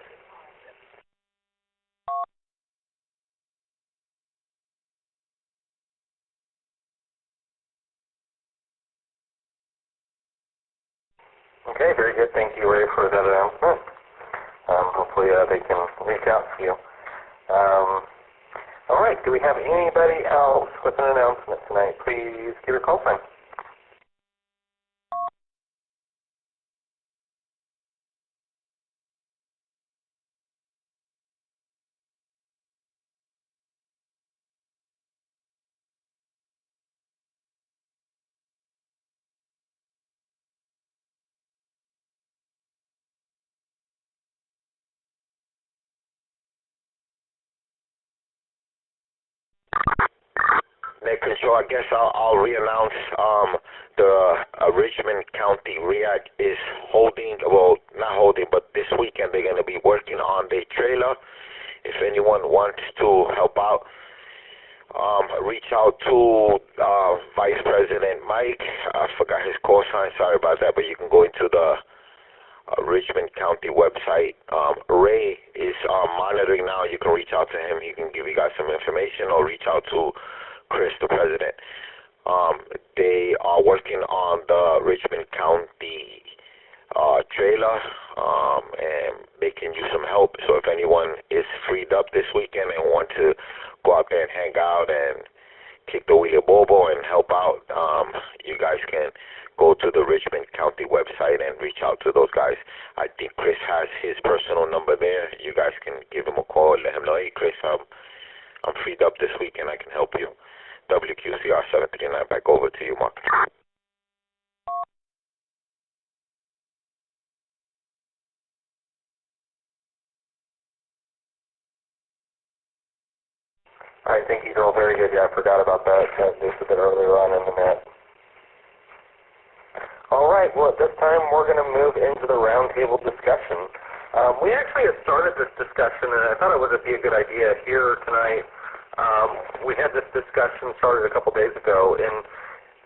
Okay, very good. Thank you, Ray, for that announcement. Hopefully they can reach out to you. All right, do we have anybody else with an announcement tonight? Please give your call sign. Net Control, I guess I'll re-announce the Richmond County REAC is holding, well, not holding, but this weekend they're going to be working on their trailer. If anyone wants to help out, reach out to Vice President Mike. I forgot his call sign, sorry about that, but you can go into the Richmond County website. Ray is monitoring now. You can reach out to him. He can give you guys some information, or reach out to Chris, the president. They are working on the Richmond County trailer and they can use some help. So if anyone is freed up this weekend and want to go out there and hang out and kick the wheel bobo and help out, you guys can go to the Richmond County website and reach out to those guys. I think Chris has his personal number there. You guys can give him a call and let him know, hey Chris, I'm freed up this weekend, I can help you. WQCR 739, back over to you, Mark. All right, thank you, Joel. Very good. Yeah, I forgot about that. Just a bit earlier on in the net. All right, well, at this time, we're going to move into the roundtable discussion. We actually had started this discussion, and I thought it would be a good idea here tonight. We had this discussion started a couple days ago, and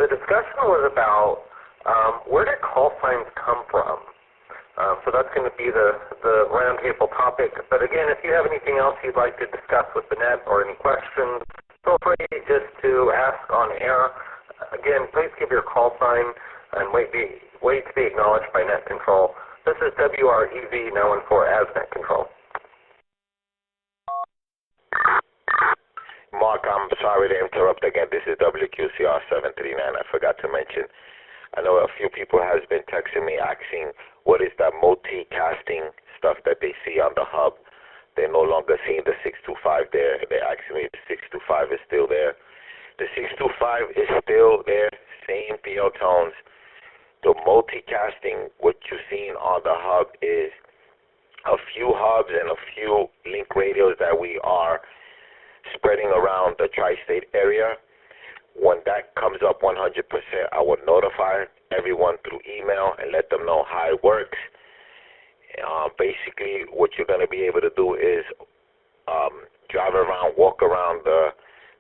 the discussion was about where did call signs come from? So that's going to be the roundtable topic. But again, if you have anything else you'd like to discuss with the net or any questions, feel free just to ask on air. Again, please give your call sign and wait to be acknowledged by Net Control. This is WREV, known for as Net Control. Mark, I'm sorry to interrupt again. This is WQCR739. I forgot to mention. I know a few people has been texting me asking what is that multicasting stuff that they see on the hub. They're no longer seeing the 625 there. They're asking me if the 625 is still there. The 625 is still there, same PO tones. The multicasting, what you're seeing on the hub is a few hubs and a few link radios that we are spreading around the tri-state area. When that comes up 100%, I will notify everyone through email and let them know how it works. Basically, what you're going to be able to do is drive around, walk around the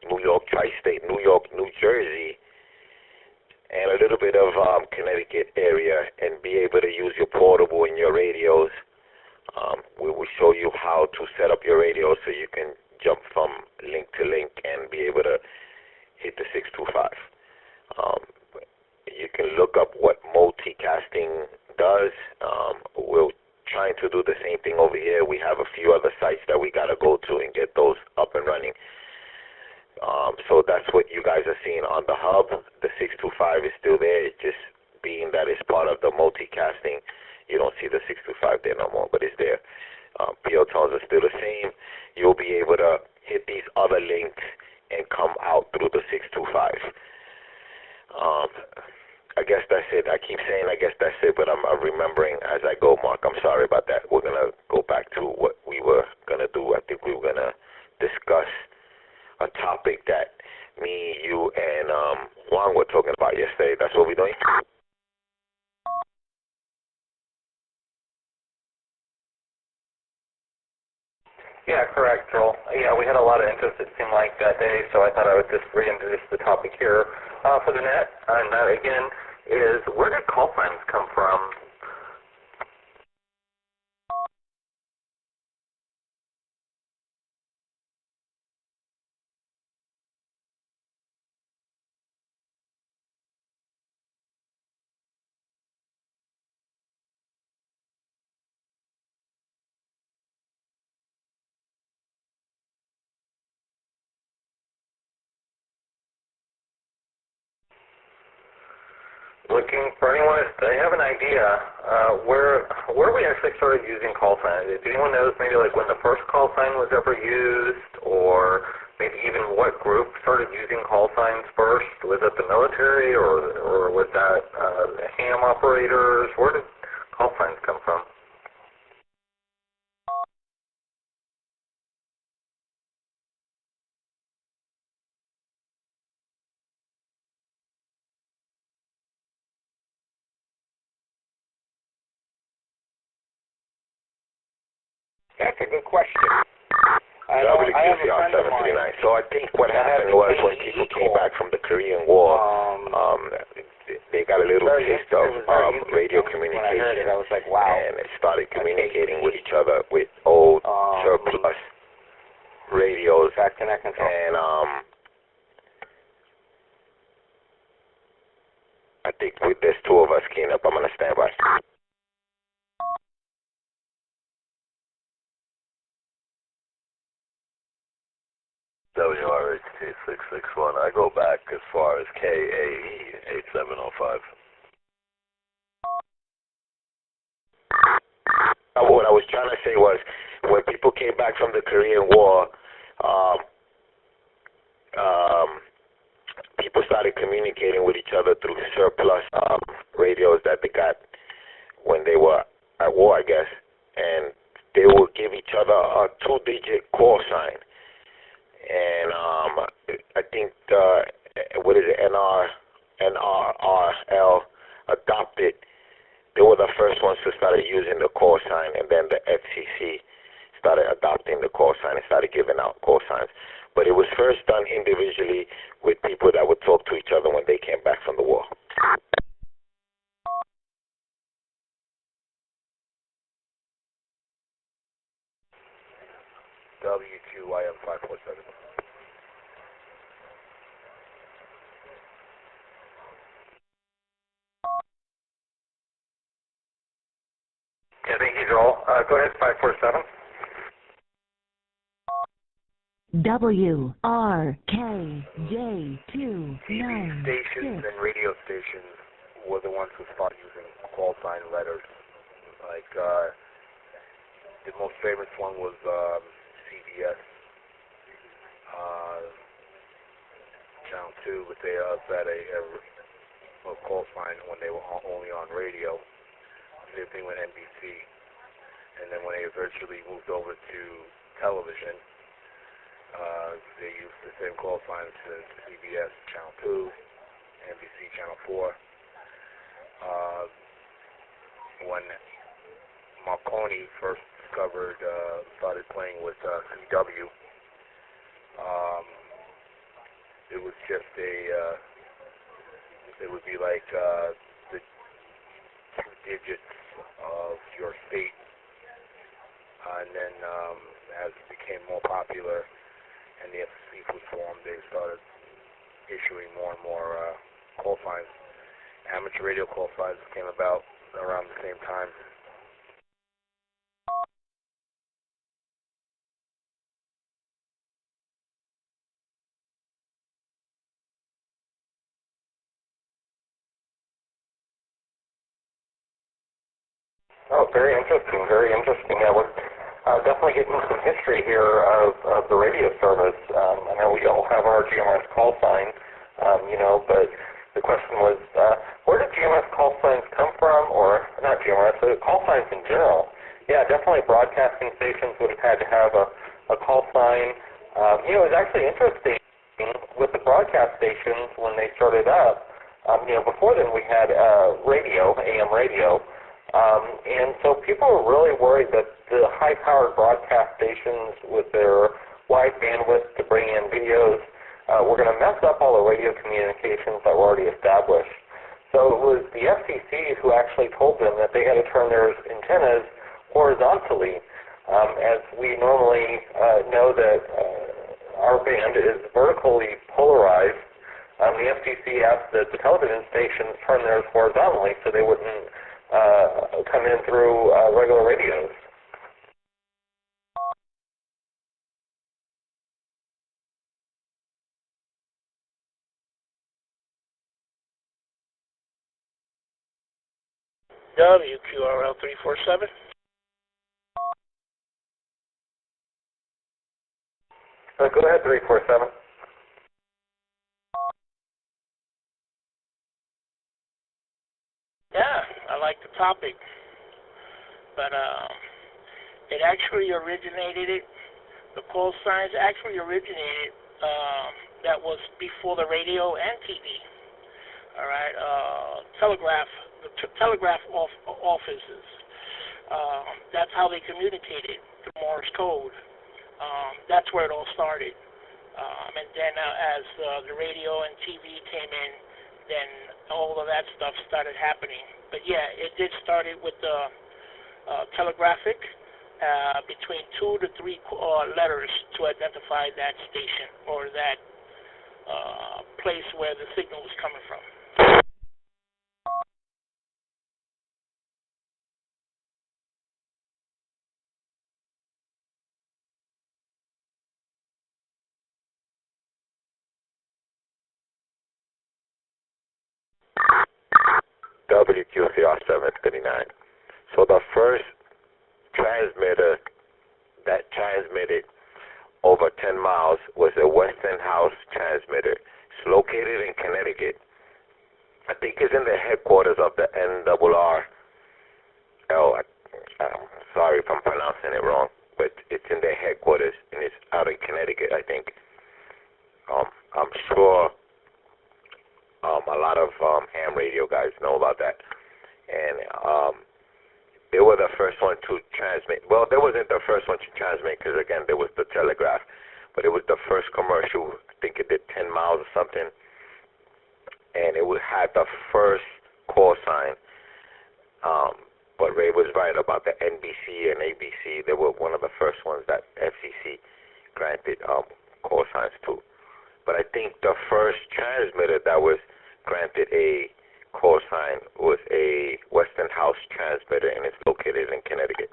New York tri-state, New York, New Jersey, and a little bit of Connecticut area, and be able to use your portable and your radios. We will show you how to set up your radio so you can jump from link to link and be able to hit the 625. You can look up what multicasting does. We're trying to do the same thing over here. We have a few other sites that we got to go to and get those up and running. So that's what you guys are seeing on the hub. The 625 is still there. It's just being that it's part of the multicasting, you don't see the 625 there no more, but it's there. PO tones are still the same. You'll be able to hit these other links and come out through the 625. I guess that's it. I keep saying I guess that's it, but I'm remembering as I go, Mark. I'm sorry about that. We're going to go back to what we were going to do. I think we were going to discuss a topic that me, you, and Juan were talking about yesterday. That's what we're doing. Yeah, correct, Joel. Yeah, we had a lot of interest, it seemed like, that day, so I thought I would just reintroduce the topic here for the net. And that, again, is where did call signs come from? Looking for anyone, if they have an idea where we actually started using call signs. If anyone knows maybe like when the first call sign was ever used, or maybe even what group started using call signs first. Was it the military, or was that ham operators? Where did call signs come from? That's a good question. WQCR739. So I think what happened was when people came back from the Korean War, they got a little taste of radio communication, I was like, wow. And it started communicating with each other with old surplus radios. And I think with this two of us clean up, I'm going to stand by. WRHT 661. I go back as far as KAE 8705. What I was trying to say was, when people came back from the Korean War, people started communicating with each other through surplus radios that they got when they were at war, I guess, and they would give each other a 2-digit call sign. And I think what is it, NRRL adopted. They were the first ones to start using the call sign, and then the FCC started adopting the call sign and started giving out call signs. But it was first done individually with people that would talk to each other when they came back from the war. WQIM 547. Yeah, thank you, Joel. Go ahead, 547. WRKJ296. Stations and radio stations were the ones who started using call sign letters. Like, the most famous one was CBS, Channel 2, but they also had a call sign when they were only on radio. Same thing with NBC. And then when they eventually moved over to television, they used the same call signs as CBS Channel 2, NBC Channel 4. When Marconi first started playing with CW, it was just it would be like the 2 digits of your state. And then as it became more popular and the FCC was formed, they started issuing more and more call signs. Amateur radio call signs came about around the same time. Oh, very interesting, very interesting. Yeah, we're definitely getting some history here of the radio service. I know we all have our GMRS call sign, but the question was, where did GMRS call signs come from, or not GMRS, but call signs in general? Yeah, definitely broadcasting stations would have had to have a call sign. It was actually interesting with the broadcast stations when they started up. Before then we had radio, AM radio. And so people were really worried that the high-powered broadcast stations with their wide bandwidth to bring in videos were going to mess up all the radio communications that were already established. So it was the FCC who actually told them that they had to turn their antennas horizontally. As we normally know that our band is vertically polarized, the FCC asked that the television stations turn theirs horizontally so they wouldn't come in through regular radios. WQRL 347. Go ahead, 347. Yeah, I like the topic, but it actually originated, the call signs actually originated, that was before the radio and TV. All right, telegraph offices. That's how they communicated through Morse code. That's where it all started. And then as the radio and TV came in, then all of that stuff started happening. But yeah, it did start with the telegraphic, between 2 to 3 letters to identify that station or that place where the signal was coming from. WQCR 739. So the first transmitter that transmitted over 10 miles was a Westinghouse transmitter. It's located in Connecticut. I think it's in the headquarters of the NRRL. Sorry if I'm pronouncing it wrong, but it's in their headquarters, and it's out in Connecticut, I think. I'm sure a lot of ham radio guys know about that. And they were the first one to transmit. Well, they wasn't the first one to transmit because, again, there was the telegraph. But it was the first commercial. I think it did 10 miles or something. And it had the first call sign. But Ray was right about the NBC and ABC. They were one of the first ones that FCC granted call signs to. But I think the first transmitter that was granted a call sign was a Westinghouse transmitter, and it's located in Connecticut.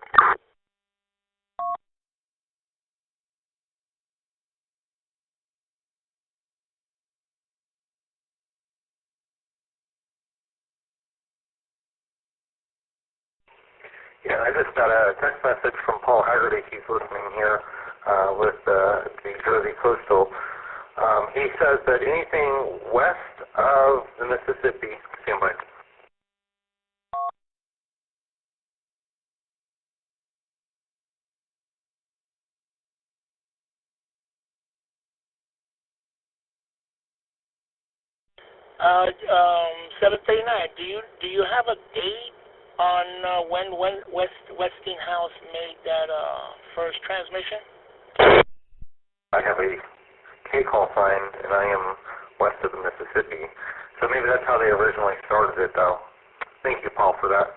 Yeah, I just got a text message from Paul Haggerty. He's listening here with the Jersey Coastal. He says that anything west of the Mississippi, stand by. Uh, 739. Do you have a date on when Westinghouse made that first transmission? I have a K call sign, and I am west of the Mississippi. So maybe that's how they originally started it, though. Thank you, Paul, for that.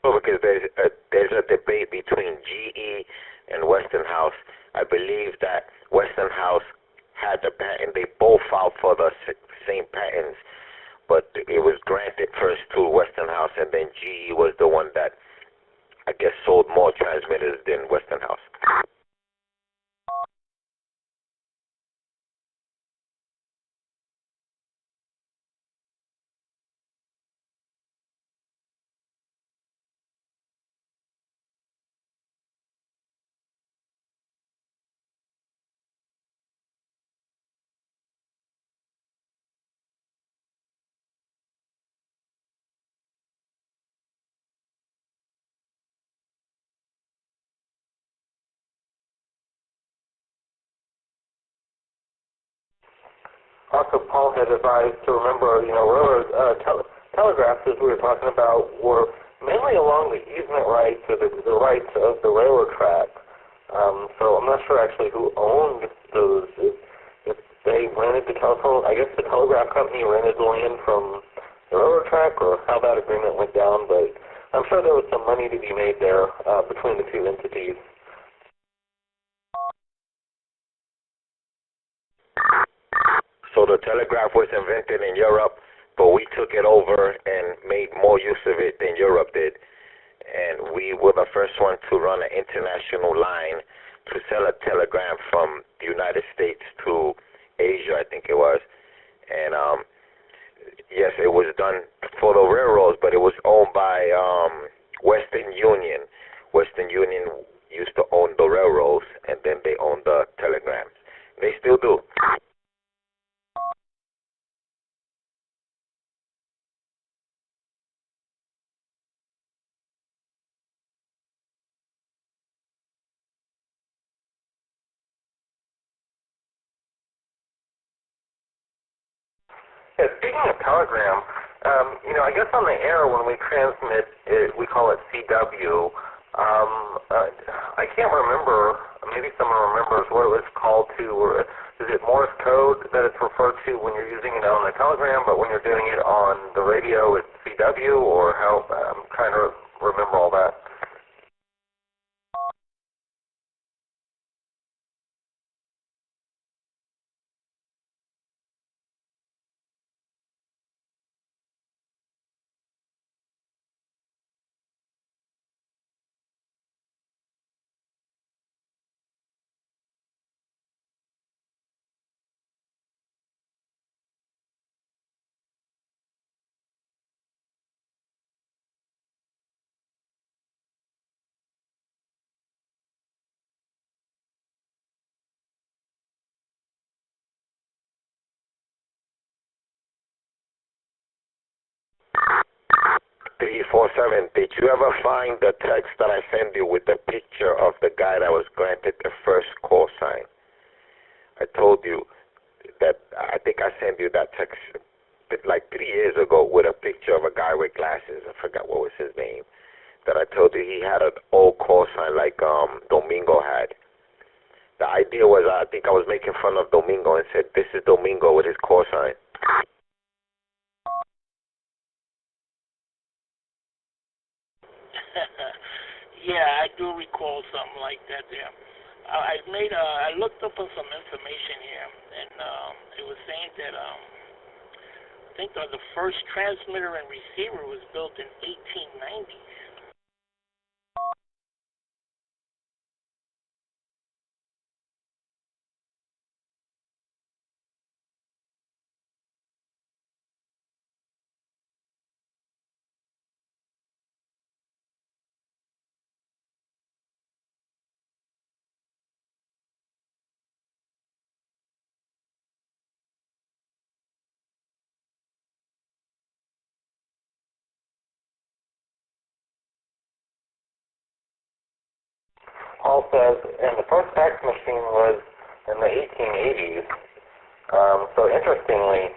Well, because there's a debate between GE and Westinghouse. I believe that Westinghouse had the patent. They both filed for the same patents, but it was granted first to Westinghouse, and then GE was the one that, I guess, sold more transmitters than Westinghouse. Also, Paul had advised to remember, railroad telegraphs, as we were talking about, were mainly along the easement rights or the rights of the railroad track. So I'm not sure actually who owned those. If they rented the telephone, I guess the telegraph company rented the land from the railroad track, or how that agreement went down. But I'm sure there was some money to be made there between the two entities. So the telegraph was invented in Europe, but we took it over and made more use of it than Europe did. And we were the first one to run an international line to sell a telegram from the United States to Asia, I think it was. And yes, it was done for the railroads, but it was owned by Western Union. Western Union used to own the railroads, and then they owned the telegrams. They still do. Yeah, speaking of telegram, I guess on the air when we transmit it, we call it CW. I can't remember. Maybe someone remembers what it was called to. Or is it Morse code that it's referred to when you're using it on a telegram, but when you're doing it on the radio, it's CW? Or how? I'm trying to remember all that. Did you ever find the text that I sent you with the picture of the guy that was granted the first call sign? I told you that I think I sent you that text like 3 years ago with a picture of a guy with glasses. I forgot what was his name. That I told you he had an old call sign like Domingo had. The idea was I think I was making fun of Domingo and said, this is Domingo with his call sign. Yeah, I do recall something like that there. I looked up on some information here, and it was saying that I think the first transmitter and receiver was built in 1890. Paul says, and the first fax machine was in the 1880s. So interestingly,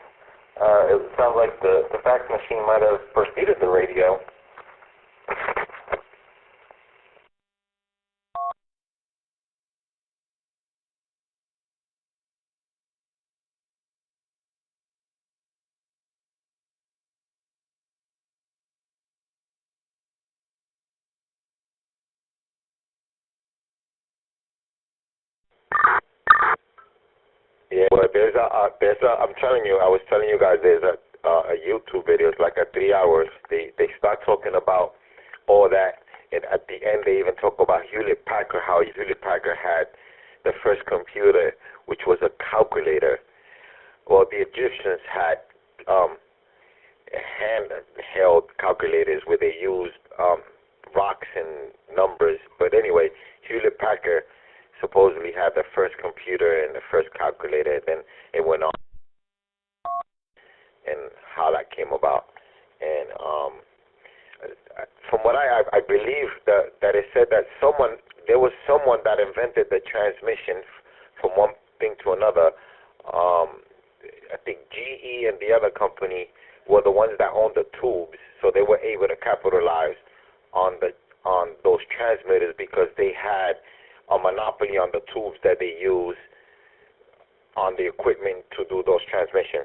it sounds like the fax machine might have preceded the radio. Yeah, well, I'm telling you, I was telling you guys, there's a YouTube video. It's like 3 hours. They start talking about all that, and at the end they even talk about Hewlett Packard, how Hewlett Packard had the first computer, which was a calculator. Well, the Egyptians had handheld calculators where they used rocks and numbers. But anyway, Hewlett Packard supposedly had the first computer and the first calculator, and then it went on and how that came about. And from what I believe that it said that there was someone that invented the transmission from one thing to another. I think GE and the other company were the ones that owned the tubes, so they were able to capitalize on those transmitters because they had a monopoly on the tubes that they use on the equipment to do those transmissions.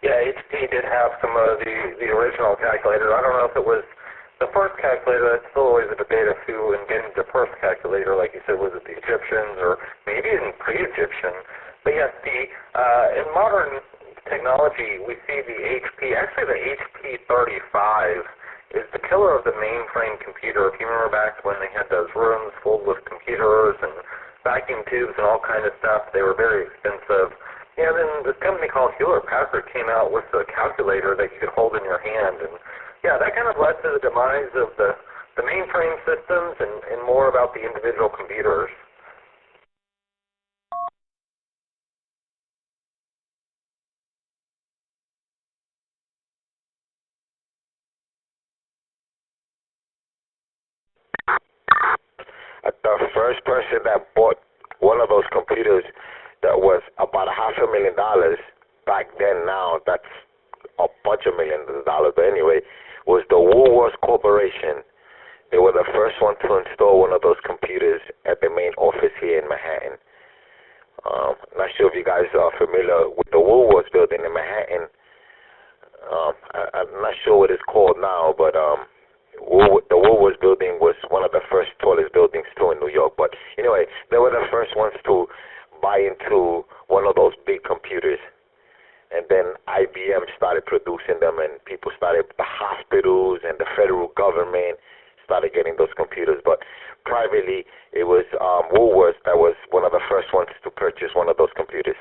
Yeah, HP did have some of the original calculators. I don't know if it was the first calculator. That's still always a debate of who invented the first calculator. Like you said, was it the Egyptians or maybe even pre-Egyptian? But yes, in modern technology, we see the HP. Actually, the HP 35 is the killer of the mainframe computer. If you remember back when they had those rooms filled with computers and vacuum tubes and all kind of stuff, they were very expensive. Yeah, then this company called Hewlett Packard came out with a calculator that you could hold in your hand, and yeah, that kind of led to the demise of the mainframe systems and more about the individual computers. The first person that bought one of those computers that was about $500,000 back then. Now that's a bunch of millions of dollars. But anyway, was the Woolworths Corporation. They were the first one to install one of those computers at the main office here in Manhattan. Not sure if you guys are familiar with the Woolworths building in Manhattan. I'm not sure what it's called now, but the Woolworths building was one of the first tallest buildings too in New York. But anyway, they were the first ones to buy into one of those big computers. And then IBM started producing them, and people started, the hospitals and the federal government started getting those computers. But privately, it was Woolworths that was one of the first ones to purchase one of those computers.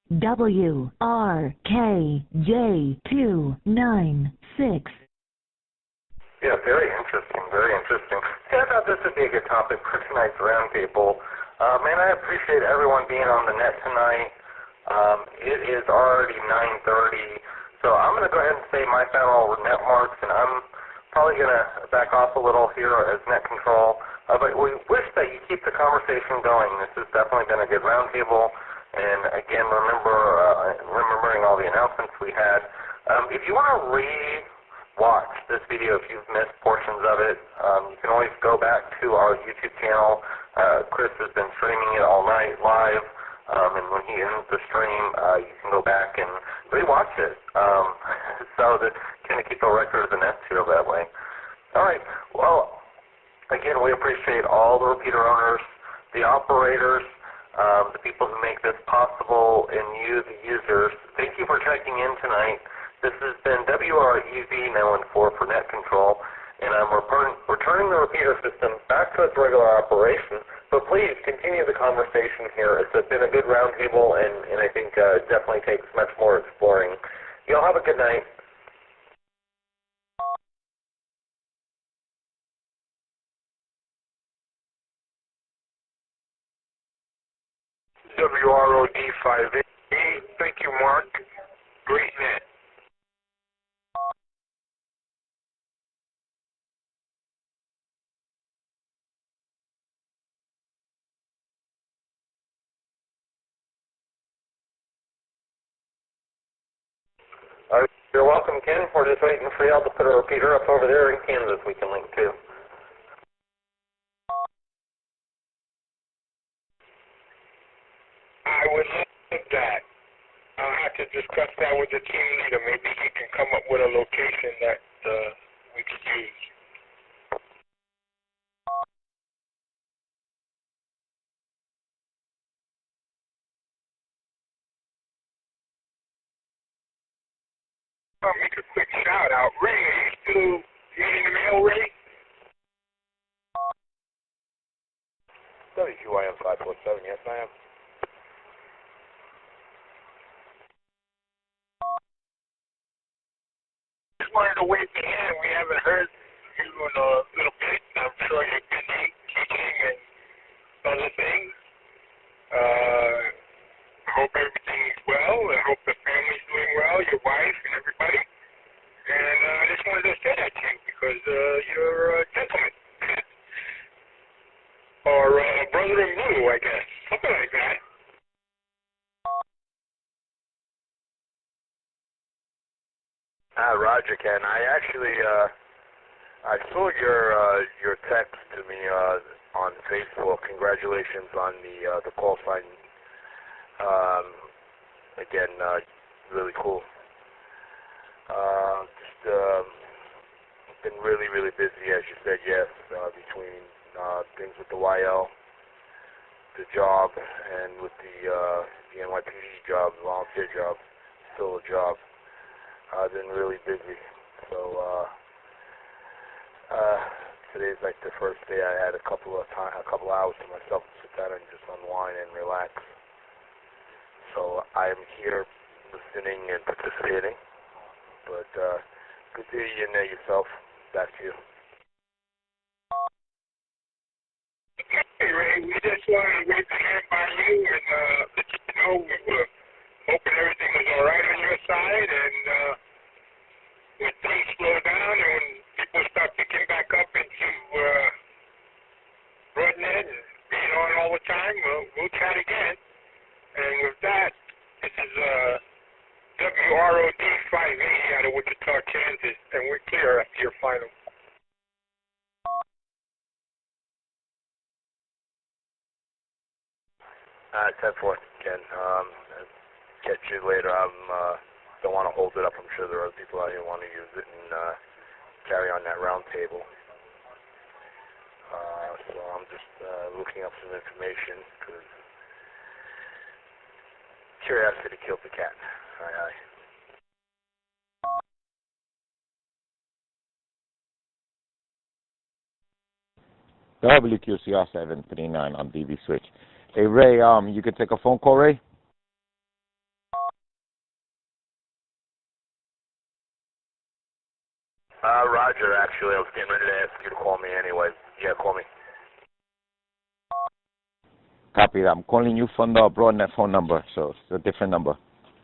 WRKJ296. Yeah, very interesting, very interesting. Yeah, I thought this would be a good topic for tonight's roundtable. Man, I appreciate everyone being on the net tonight. It is already 9:30, so I'm going to go ahead and say my final net marks, and I'm probably going to back off a little here as net control. But we wish that you keep the conversation going. This has definitely been a good roundtable. And again, remembering all the announcements we had. If you want to watch this video if you've missed portions of it. You can always go back to our YouTube channel. Chris has been streaming it all night live, and when he ends the stream, you can go back and rewatch it. So to kind of keep a record of the nest here that way. All right. Well, again, we appreciate all the repeater owners, the operators, the people who make this possible, and you, the users. Thank you for checking in tonight. This has been WREV914 for net control, and I'm returning the repeater system back to its regular operation. But please continue the conversation here. It's been a good roundtable, and I think it definitely takes much more exploring. Y'all have a good night. WROD5A. Thank you, Mark. Great net. You're welcome, Ken. We're just waiting for y'all to put a repeater up over there in Kansas we can link to. I would love that. I'll have to discuss that with the team leader. Maybe he can come up with a location that we could use. I'll make a quick shout out. Ray, are you still getting the mail, Ray? WQIM 547, yes I am. Just wanted to wave the hand. We haven't heard you in a little bit. I'm sure you're busy teaching and other things. I hope everything's well. I hope the family's doing well, your wife and everybody. And I just wanted to say that to you because you're a gentleman. Or brother in blue, I guess. Something like that. Roger, Ken. I actually I saw your text to me on Facebook. Congratulations on the call sign. Again, really cool. Been really, really busy, as you said, yes, between things with the YL, the job, and with the NYPD job, volunteer job, still a job. I've been really busy. So today's like the first day I had a couple hours to myself to sit down and just unwind and relax. So I'm here listening and participating. But good to hear you know yourself. Back to you. Hey, Ray, we just wanted to wait to hear by you and let you know we were hoping everything was all right on your side. And when things slow down and when people start picking back up into Broadnet and being on all the time, we'll chat again. And with that, this is WROD 580 out of Wichita, Kansas, and we're clear after your final. 10-4, Ken. Catch you later. Don't want to hold it up. I'm sure there are people out here who want to use it and carry on that round table. So I'm just looking up some information because curiosity killed the cat. Aye, aye. WQCR 739 on DVswitch. Hey Ray, you can take a phone call, Ray? Roger, actually, I was getting ready to ask you to call me anyway. Yeah, call me. Copy that. I'm calling you from the broadnet phone number, so it's a different number.